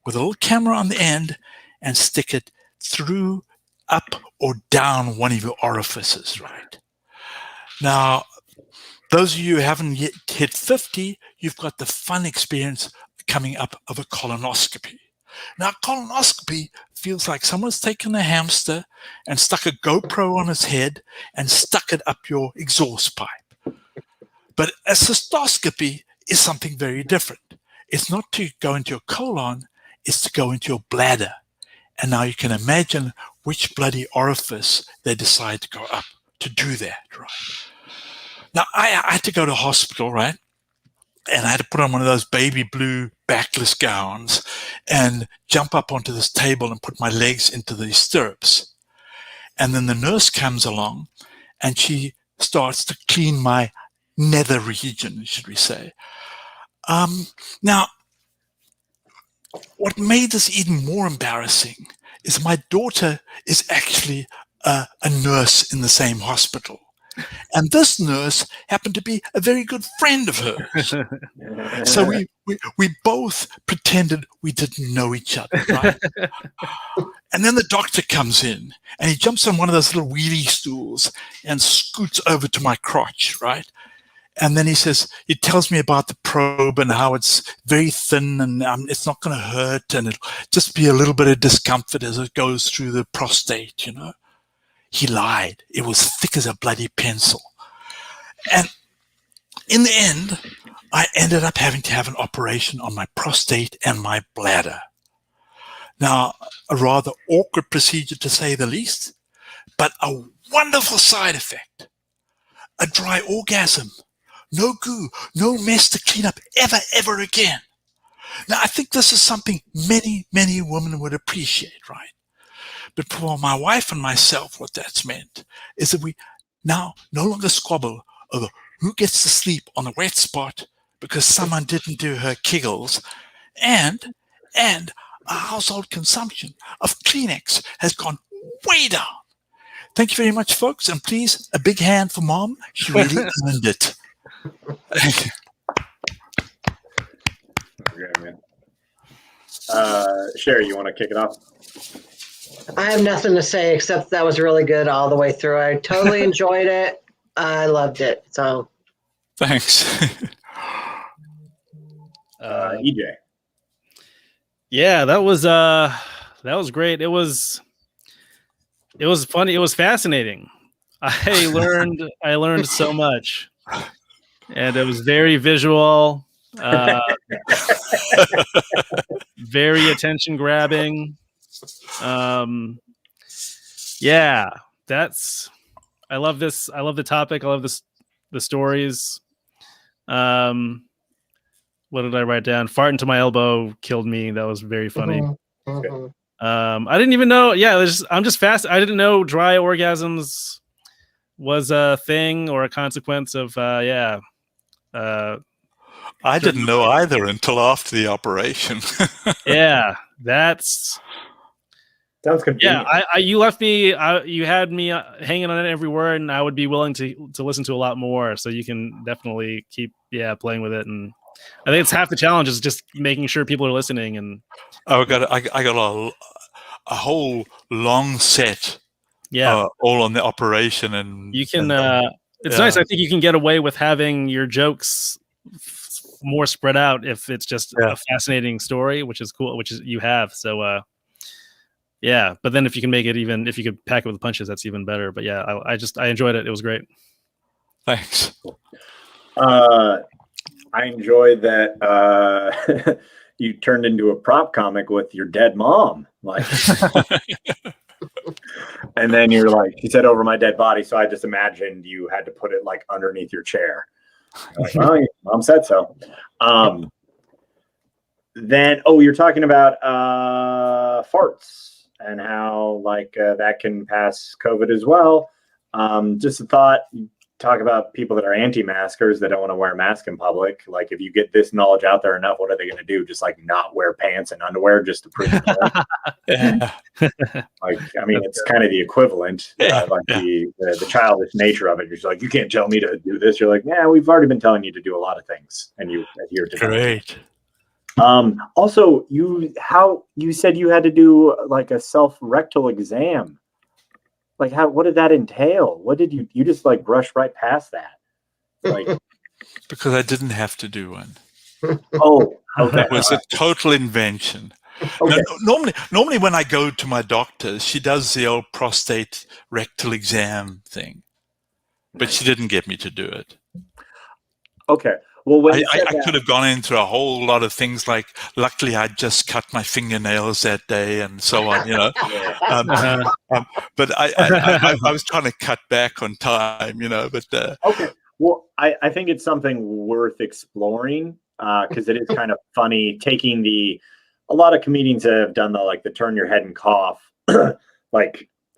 with a little camera on the end and stick it through, up, or down one of your orifices, right? Now, those of you who haven't yet hit 50, you've got the fun experience coming up of a colonoscopy. Now, colonoscopy feels like someone's taken a hamster and stuck a GoPro on its head and stuck it up your exhaust pipe. But a cystoscopy is something very different. It's not to go into your colon, it's to go into your bladder. And now you can imagine which bloody orifice they decide to go up to do that, right? Now, I had to go to hospital, right? And I had to put on one of those baby blue backless gowns and jump up onto this table and put my legs into these stirrups. And then the nurse comes along and she starts to clean my nether region, should we say. Now, what made this even more embarrassing is my daughter is actually a nurse in the same hospital. And this nurse happened to be a very good friend of hers. So we both pretended we didn't know each other, right? And then the doctor comes in and he jumps on one of those little wheelie stools and scoots over to my crotch, right? And then he tells me about the probe and how it's very thin and it's not going to hurt and it'll just be a little bit of discomfort as it goes through the prostate, you know. He lied. It was thick as a bloody pencil. And in the end, I ended up having to have an operation on my prostate and my bladder. Now, a rather awkward procedure to say the least, but a wonderful side effect. A dry orgasm. No goo, no mess to clean up ever again. Now, I think this is something many women would appreciate, right? But for my wife and myself, what that's meant is that we now no longer squabble over who gets to sleep on the wet spot because someone didn't do her Kegels, and our household consumption of Kleenex has gone way down. Thank you very much, folks, and please, a big hand for Mom. She really earned it. Thank you. Okay, man. Sherry, you want to kick it off? I have nothing to say except that was really good all the way through. I totally enjoyed it. I loved it. So Thanks. EJ. Yeah, that was great. It was funny. It was fascinating. I learned so much, and it was very visual, very attention grabbing. Yeah, I love this. I love the topic. I love the stories. What did I write down? Fart into my elbow killed me. That was very funny. I didn't even know. Yeah, I'm just fast. I didn't know dry orgasms was a thing or a consequence of. I didn't know either until after the operation. Yeah, that's. Sounds convenient. Yeah, you left me. You had me hanging on every word, and I would be willing to listen to a lot more. So you can definitely keep playing with it, and I think it's half the challenge is just making sure people are listening. And I got a whole long set. Yeah, all on the operation, and you can. It's nice. I think you can get away with having your jokes more spread out if it's just a fascinating story, which is cool. Which is you have so. Yeah, but then if you can make it even, if you could pack it with punches, that's even better. But yeah, I enjoyed it. It was great. Thanks. I enjoyed that you turned into a prop comic with your dead mom, like, and then you're like, she said over my dead body, so I just imagined you had to put it like underneath your chair. Like, well, Mom said so. then, you're talking about farts and how that can pass COVID as well. Just a thought. Talk about people that are anti-maskers that don't want to wear a mask in public. Like, if you get this knowledge out there enough, what are they going to do? Just not wear pants and underwear just to prove it? Yeah. It's kind of the equivalent, the childish nature of it. You're just like, you can't tell me to do this. You're like, yeah, we've already been telling you to do a lot of things, and you adhere to them. Great. Also, you said you had to do a self-rectal exam. What did that entail? What did you just brush right past that? Because I didn't have to do one. Oh, okay. It was a total invention. Okay. No, normally when I go to my doctor, she does the old prostate rectal exam thing, but she didn't get me to do it. Okay. Well, I could have gone into a whole lot of things luckily I just cut my fingernails that day and so on, but I was trying to cut back on time, but okay. Well, I think it's something worth exploring because it is kind of funny taking a lot of comedians have done the turn your head and cough, a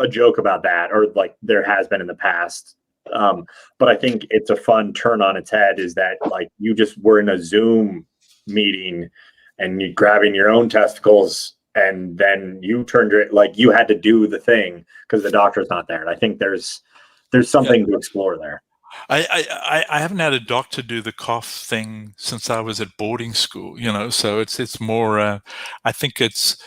joke about that, or there has been in the past. But I think it's a fun turn on its head is that you just were in a Zoom meeting and you grabbing your own testicles and then you turned you had to do the thing because the doctor's not there. And I think there's something to explore there. I haven't had a doctor do the cough thing since I was at boarding school, so it's more, I think it's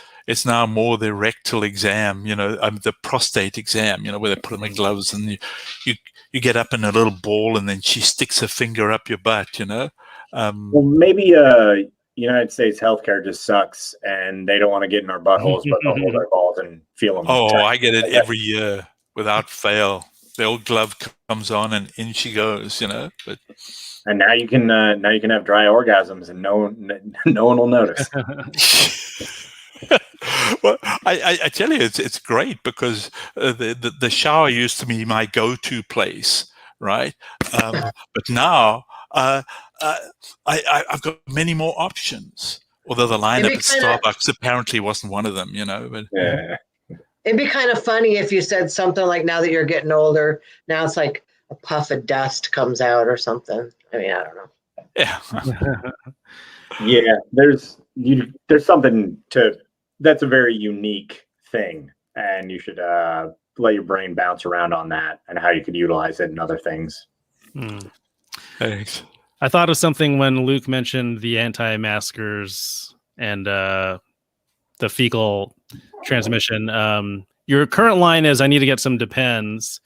now more the rectal exam, the prostate exam, where they put on the gloves and you get up in a little ball and then she sticks her finger up your butt, Well, maybe United States healthcare just sucks and they don't want to get in our buttholes, but they'll hold our balls and feel them. Oh, I get it every year without fail. The old glove comes on and in she goes, but. And now you can have dry orgasms and no one will notice. Well, I tell you, it's great because the shower used to be my go-to place, right? But now I've got many more options. Although the lineup at Starbucks apparently wasn't one of them, But yeah. It'd be kind of funny if you said something like, "Now that you're getting older, now it's like a puff of dust comes out or something." I don't know. Yeah. Yeah, there's something that's a very unique thing, and you should let your brain bounce around on that and how you could utilize it in other things. Thanks. I thought of something when Luke mentioned the anti-maskers and the fecal transmission. Your current line is, "I need to get some Depends."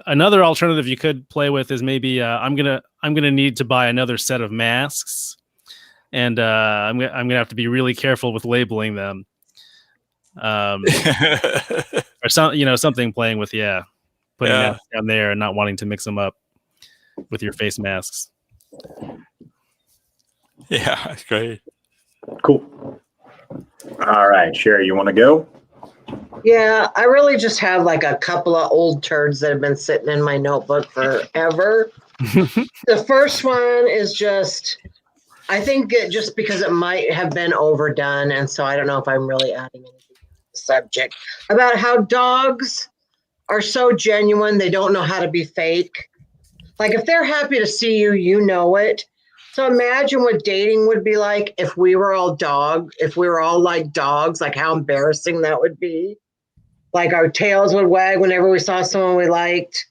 Another alternative you could play with is maybe I'm gonna need to buy another set of masks, and I'm gonna have to be really careful with labeling them. Or something playing with putting masks down there and not wanting to mix them up with your face masks. Yeah, that's great. Cool. All right, Sherry, you want to go? Yeah, I really just have a couple of old turds that have been sitting in my notebook forever. The first one is I think just because it might have been overdone, and so I don't know if I'm really adding anything to the subject, about how dogs are so genuine, they don't know how to be fake. If they're happy to see you, you know it. So imagine what dating would be like if we were all like dogs, how embarrassing that would be. Our tails would wag whenever we saw someone we liked.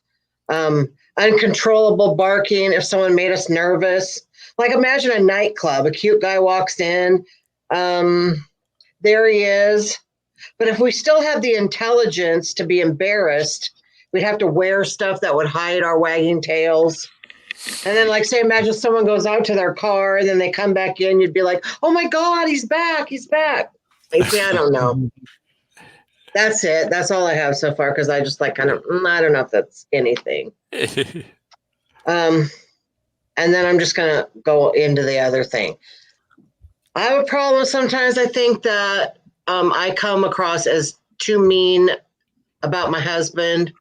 Uncontrollable barking if someone made us nervous. Imagine a nightclub, a cute guy walks in, there he is. But if we still had the intelligence to be embarrassed, we'd have to wear stuff that would hide our wagging tails. And then say, imagine someone goes out to their car and then they come back in, you'd be like, "Oh my God, he's back. I don't know. That's it. That's all I have so far. Cause I just I don't know if that's anything. And then I'm just going to go into the other thing. I have a problem sometimes. I think that I come across as too mean about my husband.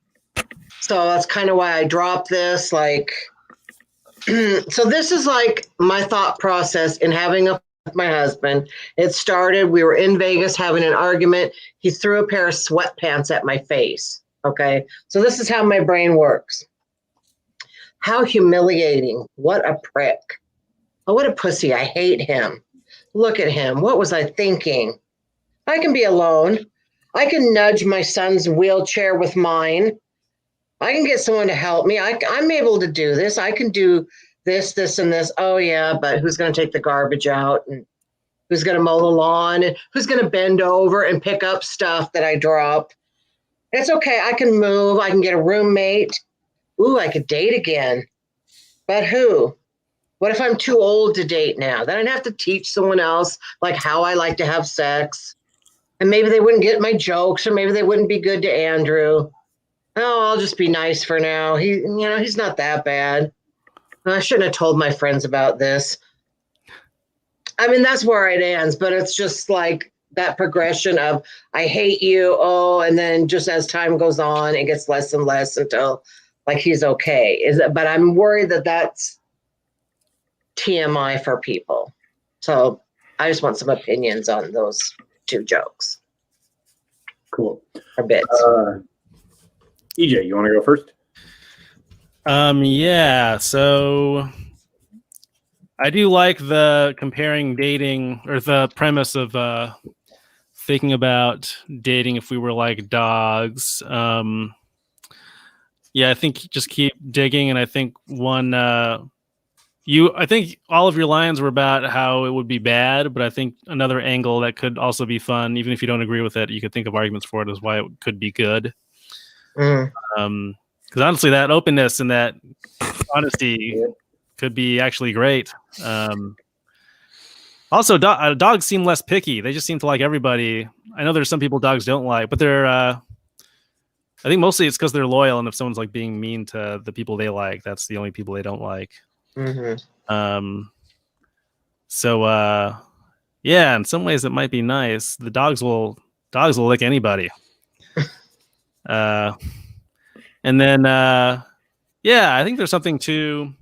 So that's kind of why I dropped this. So this is my thought process in having a my husband. It started, we were in Vegas having an argument. He threw a pair of sweatpants at my face. Okay. So this is how my brain works. How humiliating. What a prick. Oh, what a pussy. I hate him. Look at him. What was I thinking? I can be alone. I can nudge my son's wheelchair with mine. I can get someone to help me. I'm able to do this. I can do this, this, and this. Oh, yeah, but who's going to take the garbage out? And who's going to mow the lawn? And who's going to bend over and pick up stuff that I drop? It's okay. I can move. I can get a roommate. Ooh, I could date again. But who? What if I'm too old to date now? Then I'd have to teach someone else like how I like to have sex. And maybe they wouldn't get my jokes, or maybe they wouldn't be good to Andrew. Oh, I'll just be nice for now. He's not that bad. I shouldn't have told my friends about this. I mean, that's where it ends, but it's just like that progression of I hate you. Oh, and then just as time goes on, it gets less and less until like he's okay. But I'm worried that that's TMI for people. So I just want some opinions on those two jokes. Cool. Or bits. EJ, you want to go first? Yeah, so I do like the comparing dating, or the premise of thinking about dating if we were like dogs. Yeah, I think just keep digging, and I think I think all of your lines were about how it would be bad, but I think another angle that could also be fun, even if you don't agree with it, you could think of arguments for it as why it could be good. Because honestly, that openness and that honesty could be actually great. Also, dogs seem less picky. They just seem to like everybody. I know there's some people dogs don't like, but I think mostly it's because they're loyal, and if someone's like being mean to the people they like, that's the only people they don't like. Yeah, in some ways it might be nice. The dogs will lick anybody. And then yeah, I think there's something to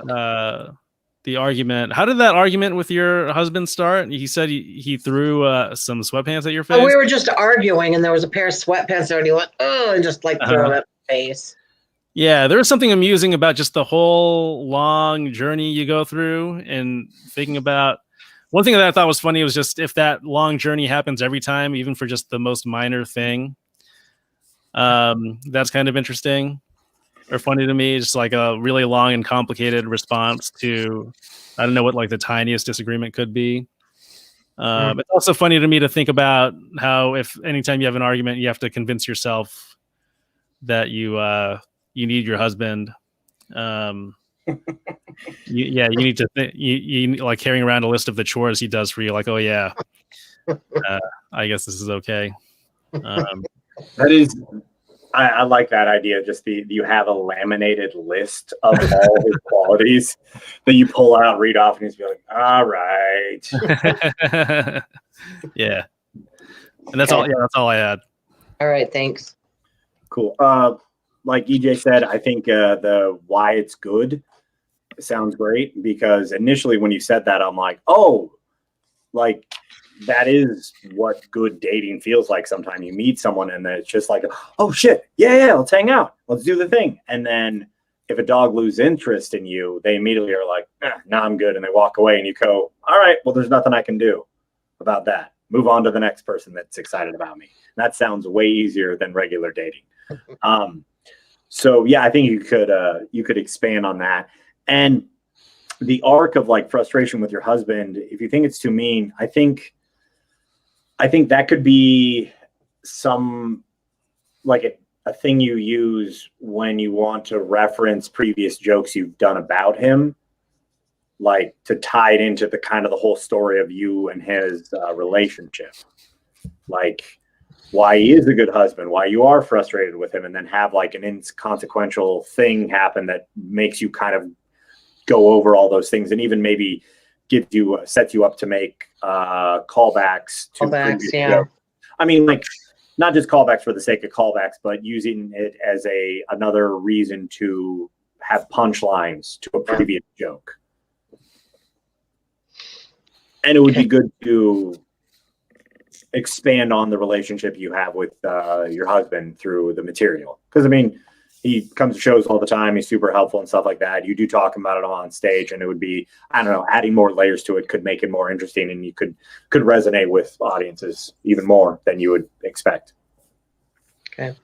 the argument. How did that argument with your husband start? He said he threw some sweatpants at your face. Oh, we were just arguing, and there was a pair of sweatpants there, and he went, oh, and just like threw them at my face. Yeah, there was something amusing about just the whole long journey you go through, and thinking about one thing that I thought was funny was just if that long journey happens every time, even for just the most minor thing. That's kind of interesting or funny to me. Just like a really long and complicated response to, I don't know what like the tiniest disagreement could be. It's also funny to me to think about how if anytime you have an argument, you have to convince yourself that you need your husband. You need to you like carrying around a list of the chores he does for you. Like, oh yeah, I guess this is okay. That is, I like that idea. Just you have a laminated list of all his qualities that you pull out, read off, and he's be like, all right. Yeah. And that's all. Yeah, that's all I had. All right, thanks. Cool. Like EJ said, I think the why it's good sounds great, because initially when you said that, I'm like, oh, like that is what good dating feels like. Sometimes you meet someone and it's just like, oh shit, yeah, let's hang out, let's do the thing. And then if a dog loses interest in you, they immediately are like, nah, I'm good, and they walk away, and you go, all right, well, there's nothing I can do about that. Move on to the next person that's excited about me. And that sounds way easier than regular dating. So yeah, I think you could expand on that. And the arc of like frustration with your husband, if you think it's too mean, I think that could be some like a thing you use when you want to reference previous jokes you've done about him, like to tie it into the kind of the whole story of you and his relationship, like why he is a good husband, why you are frustrated with him, and then have like an inconsequential thing happen that makes you kind of go over all those things, and even maybe sets you up to make callbacks to previous jokes. I mean, like not just callbacks for the sake of callbacks, but using it as another reason to have punchlines to a previous joke. and it would be good to expand on the relationship you have with your husband through the material. Because I mean, he comes to shows all the time. He's super helpful and stuff like that. You do talk about it on stage, and it would be, I don't know, adding more layers to it could make it more interesting, and you could resonate with audiences even more than you would expect. Okay.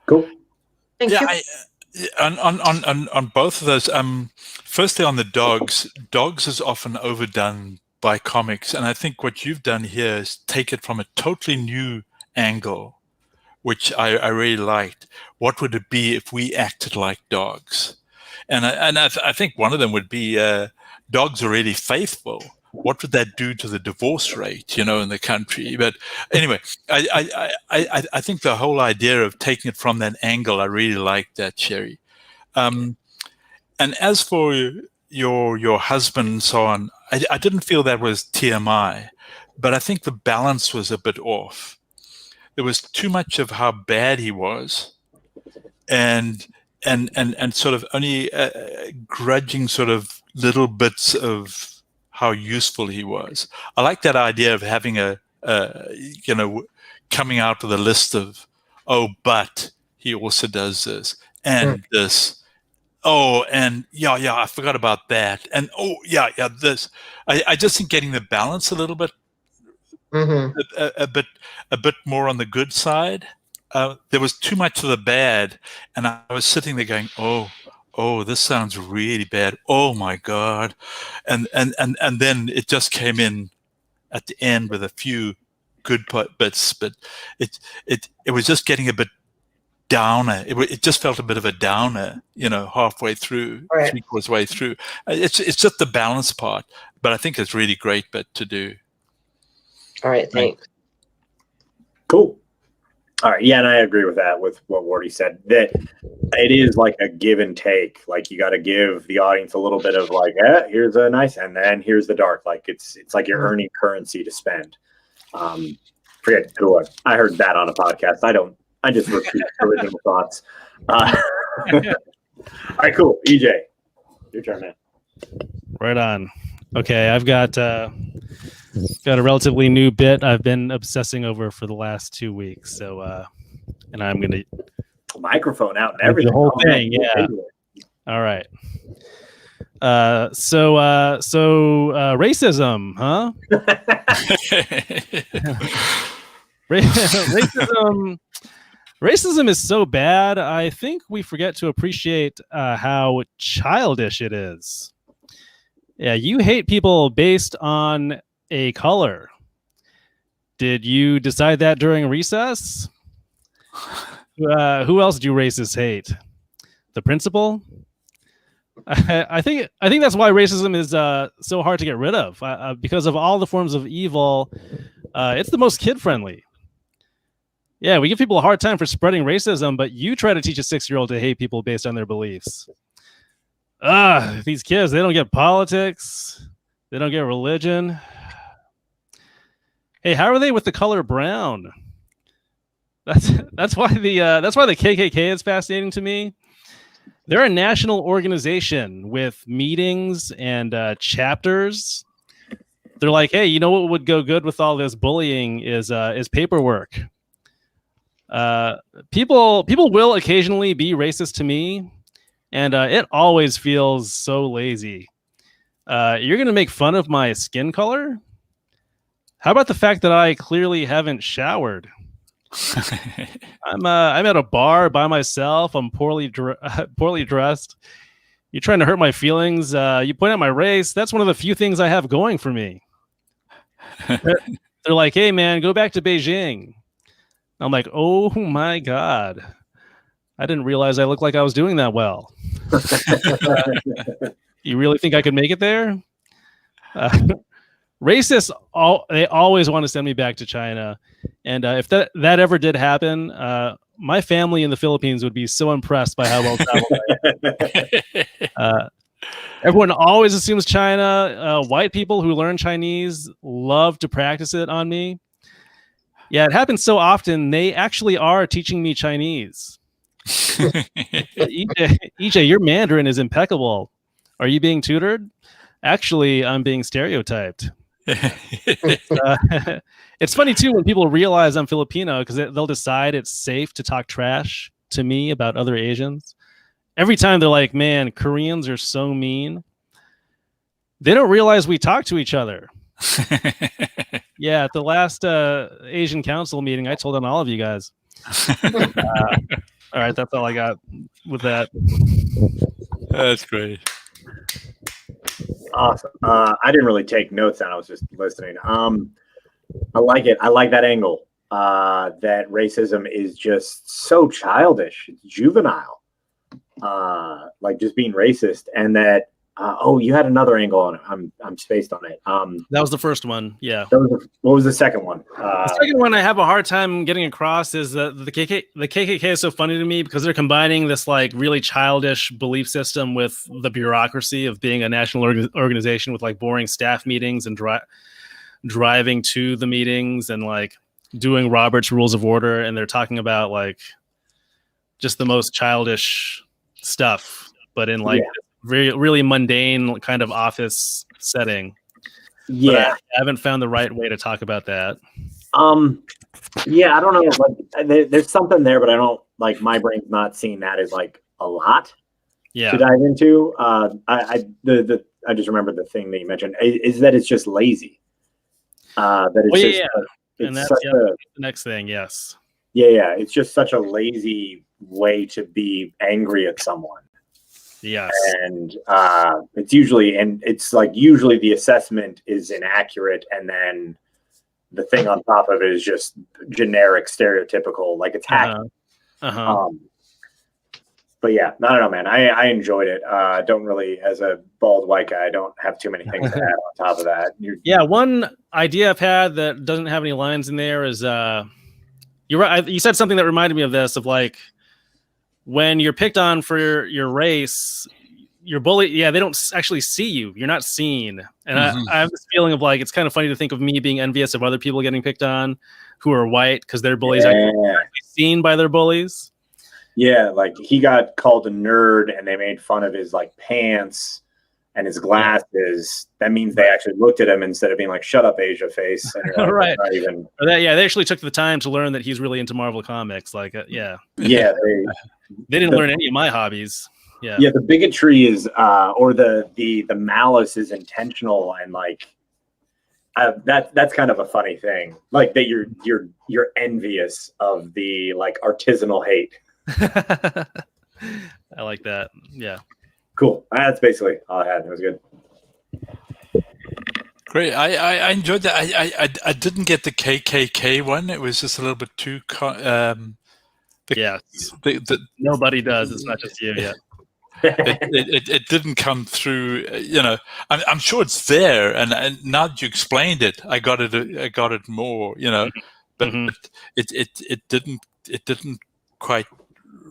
Cool. Thank you. On both of those, firstly on the dogs is often overdone by comics, and I think what you've done here is take it from a totally new angle, which I really liked. What would it be if we acted like dogs? And I think one of them would be dogs are really faithful. What would that do to the divorce rate, in the country? But anyway, I think the whole idea of taking it from that angle, I really like that, Sherry. And as for your husband and so on, I didn't feel that was TMI, but I think the balance was a bit off. There was too much of how bad he was, and sort of only grudging sort of little bits of how useful he was. I like that idea of having coming out with a list of, but he also does this and this. Oh, and yeah, I forgot about that. And this. I just think getting the balance a little bit, a bit more on the good side. There was too much of the bad, and I was sitting there going, oh, this sounds really bad. Oh my God. And then it just came in at the end with a few good bits, but it was just getting a bit downer. It just felt a bit of a downer, halfway through, right. 3/4 way through. It's just the balance part, but I think it's really great bit to do. All right. Thanks. Cool. All right. Yeah, and I agree with that, with what Wardy said, that it is like a give and take. Like, you got to give the audience a little bit of like, here's a nice, and then here's the dark. Like, it's like you're earning currency to spend. Forget who I heard that on a podcast. I just repeat original thoughts. All right, cool. EJ, your turn, man. Right on. Okay, I've got a relatively new bit I've been obsessing over for the last 2 weeks. So, and I'm gonna microphone out and everything. The whole thing, yeah. All right. So racism, huh? Racism is so bad. I think we forget to appreciate how childish it is. Yeah, you hate people based on a color. Did you decide that during recess? Who else do racists hate? The principal? I think that's why racism is so hard to get rid of, because of all the forms of evil. It's the most kid-friendly. Yeah, we give people a hard time for spreading racism, but you try to teach a 6-year-old to hate people based on their beliefs. These kids, they don't get politics. They don't get religion. Hey, how are they with the color brown? That's why the KKK is fascinating to me. They're a national organization with meetings and chapters. They're like, hey, you know what would go good with all this bullying is paperwork. People will occasionally be racist to me, and it always feels so lazy. You're gonna make fun of my skin color? How about the fact that I clearly haven't showered? I'm at a bar by myself. I'm poorly dressed. You're trying to hurt my feelings. You point out my race. That's one of the few things I have going for me. They're like, hey man, go back to Beijing. I'm like, oh my God. I didn't realize I looked like I was doing that well. You really think I could make it there? Racists, they always want to send me back to China. And if that ever did happen, my family in the Philippines would be so impressed by how well traveled I am. Everyone always assumes China. White people who learn Chinese love to practice it on me. Yeah, it happens so often. They actually are teaching me Chinese. EJ, your Mandarin is impeccable. Are you being tutored? actually, I'm being stereotyped. It's funny too when people realize I'm Filipino because they'll decide it's safe to talk trash to me about other Asians. Every time they're like, "Man, Koreans are so mean." They don't realize we talk to each other. Yeah, at the last Asian Council meeting, I told on all of you guys. All right, that's all I got with that. That's great. Awesome. I didn't really take notes down. I was just listening. I like it. I like that angle. That racism is just so childish. It's juvenile. Like just being racist, and that. Oh, you had another angle on it. I'm spaced on it. That was the first one. Yeah. What was the second one? The second one I have a hard time getting across is that the KKK is so funny to me because they're combining this like really childish belief system with the bureaucracy of being a national organization with like boring staff meetings and driving to the meetings and like doing Robert's Rules of Order, and they're talking about like just the most childish stuff, but in like really mundane kind of office setting. Yeah, I haven't found the right way to talk about that. Yeah, I don't know. Like, there's something there, but I don't like my brain's not seeing that as like a lot to dive into. I just remembered the thing that you mentioned is that it's just lazy. That it's and that's the next thing. Yes. Yeah. It's just such a lazy way to be angry at someone. Yes. And it's usually the assessment is inaccurate, and then the thing on top of it is just generic, stereotypical, like attack. But yeah, I don't know, man. I enjoyed it. Don't really, as a bald white guy, I don't have too many things to add on top of that. One idea I've had that doesn't have any lines in there is you're right. You said something that reminded me of this, of like, when you're picked on for your race, your bully, they don't actually see you. You're not seen. And I have this feeling of like, it's kind of funny to think of me being envious of other people getting picked on who are white because their bullies are actually seen by their bullies. Yeah, like he got called a nerd and they made fun of his like pants and his glasses. That means they actually looked at him instead of being like, "Shut up, Asia face." And like, right. Not even... they actually took the time to learn that he's really into Marvel comics. Like, they didn't learn any of my hobbies. Yeah, the bigotry is, or the malice is intentional, and like that's kind of a funny thing. Like that you're envious of the like artisanal hate. I like that. Yeah, cool. That's basically all I had. It was good. Great. I enjoyed that. I didn't get the KKK one. It was just a little bit too. Nobody does. It's not just you. Yeah. it didn't come through. I'm sure it's there, and now that you explained it, I got it more. But it didn't quite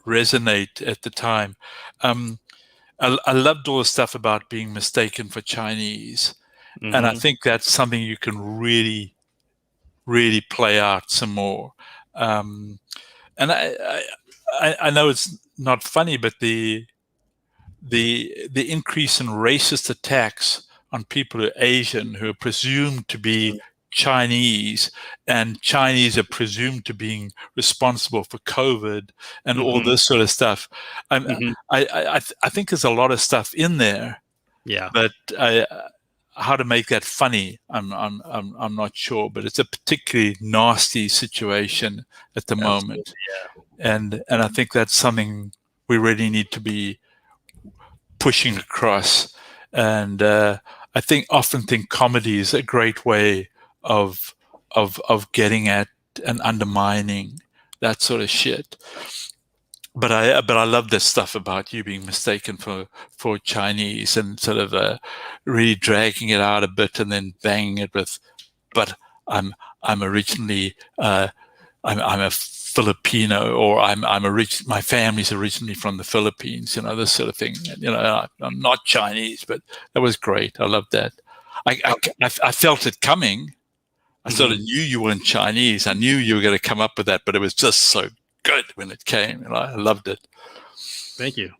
resonate at the time. I loved all the stuff about being mistaken for Chinese, and I think that's something you can really, really play out some more. And I know it's not funny, but the increase in racist attacks on people who are Asian, who are presumed to be Chinese, and Chinese are presumed to being responsible for COVID and all this sort of stuff. I think there's a lot of stuff in there. Yeah. But how to make that funny, I'm not sure. But it's a particularly nasty situation at the moment. Yeah. And I think that's something we really need to be pushing across. And I often think comedy is a great way of getting at and undermining that sort of shit. But I love this stuff about you being mistaken for Chinese and sort of really dragging it out a bit and then banging it with, but I'm originally I'm a Filipino, or my family's originally from the Philippines, this sort of thing. I'm not Chinese, but that was great. I loved that. I felt it coming. I sort of knew you weren't Chinese. I knew you were going to come up with that, but it was just so good when it came, and I loved it. Thank you.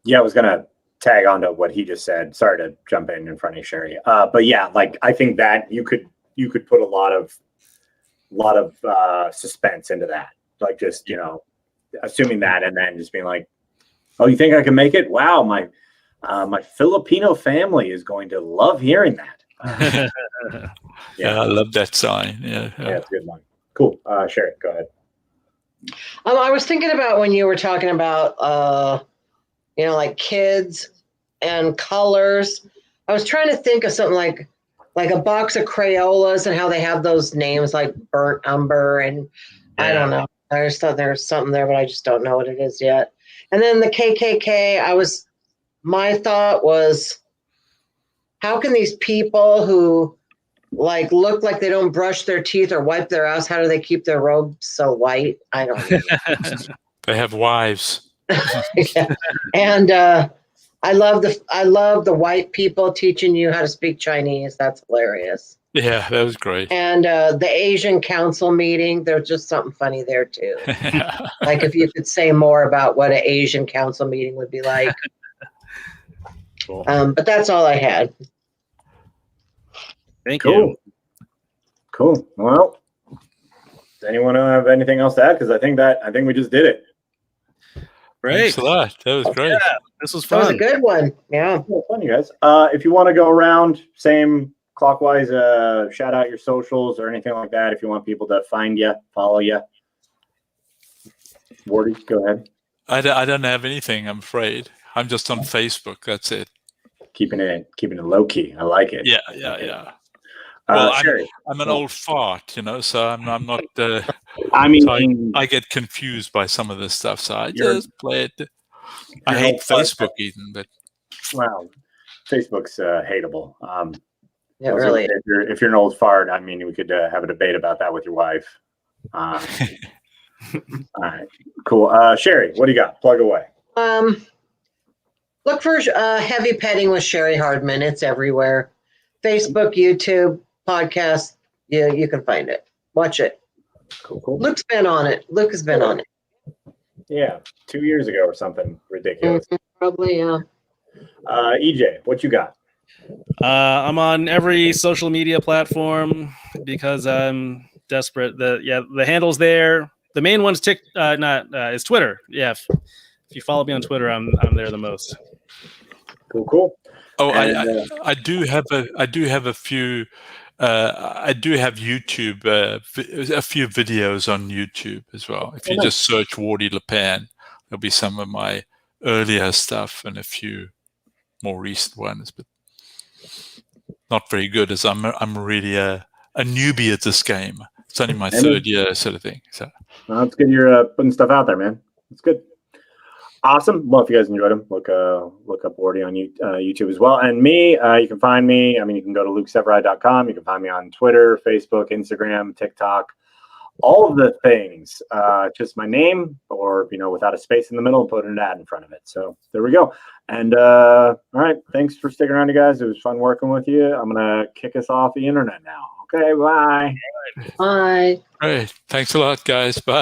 Yeah, I was going to tag on to what he just said. Sorry to jump in front of Sherry. But yeah, like I think that you could put a lot of suspense into that. Like just, assuming that and then just being like, oh, you think I can make it? Wow, my Filipino family is going to love hearing that. Yeah, I love that sign. Yeah, it's a good one. Cool. Sherry, go ahead. I was thinking about when you were talking about, like kids and colors. I was trying to think of something like a box of Crayolas and how they have those names like burnt umber and I don't know. I just thought there was something there, but I just don't know what it is yet. And then the KKK, my thought was, how can these people who like look like they don't brush their teeth or wipe their ass, how do they keep their robes so white? I don't know. They have wives. Yeah. And I love the white people teaching you how to speak Chinese. That's hilarious. Yeah, that was great. And the Asian council meeting, there's just something funny there too. Like if you could say more about what an Asian council meeting would be like. Cool. But that's all I had. Thank you. Cool. Well, does anyone have anything else to add? Because I think we just did it. Great. Thanks a lot. That was great. Yeah, this was That was fun. a good one. Yeah. Fun, you guys. If you want to go around, same clockwise, shout out your socials or anything like that. If you want people to find you, follow you. Wardy, go ahead. I don't have anything, I'm afraid. I'm just on Facebook. That's it. Keeping it low key. I like it. Yeah. Well, I'm an old fart, so I'm not. I mean, so I get confused by some of this stuff, so I just play it. I hate Facebook even, but wow, Facebook's hateable. It really is. If you're an old fart, I mean, we could have a debate about that with your wife. All right, cool. Sherry, what do you got? Plug away. Look for Heavy Petting with Sherry Hardman. It's everywhere. Facebook, YouTube, podcast. Yeah, you can find it. Watch it. Cool. Luke's been on it. Luke has been on it. Yeah, 2 years ago or something ridiculous. Probably, yeah. EJ, what you got? I'm on every social media platform because I'm desperate. The handle's there. The main one's is Twitter. Yeah, if you follow me on Twitter, I'm there the most. Cool. Oh, and, I do have a few. I do have YouTube, a few videos on YouTube as well. If you just search Wardy LePan, there'll be some of my earlier stuff and a few more recent ones, but not very good as I'm really a newbie at this game. It's only my third year sort of thing. So well, it's good you're putting stuff out there, man. It's good. Awesome. Well, if you guys enjoyed them, look up Wardy on YouTube as well. And me, you can find me. I mean, you can go to lukeseveride.com. You can find me on Twitter, Facebook, Instagram, TikTok, all of the things. Just my name, or without a space in the middle, and put an ad in front of it. So there we go. And all right, thanks for sticking around, you guys. It was fun working with you. I'm gonna kick us off the internet now. Okay, bye. Bye. All right. Thanks a lot, guys. Bye.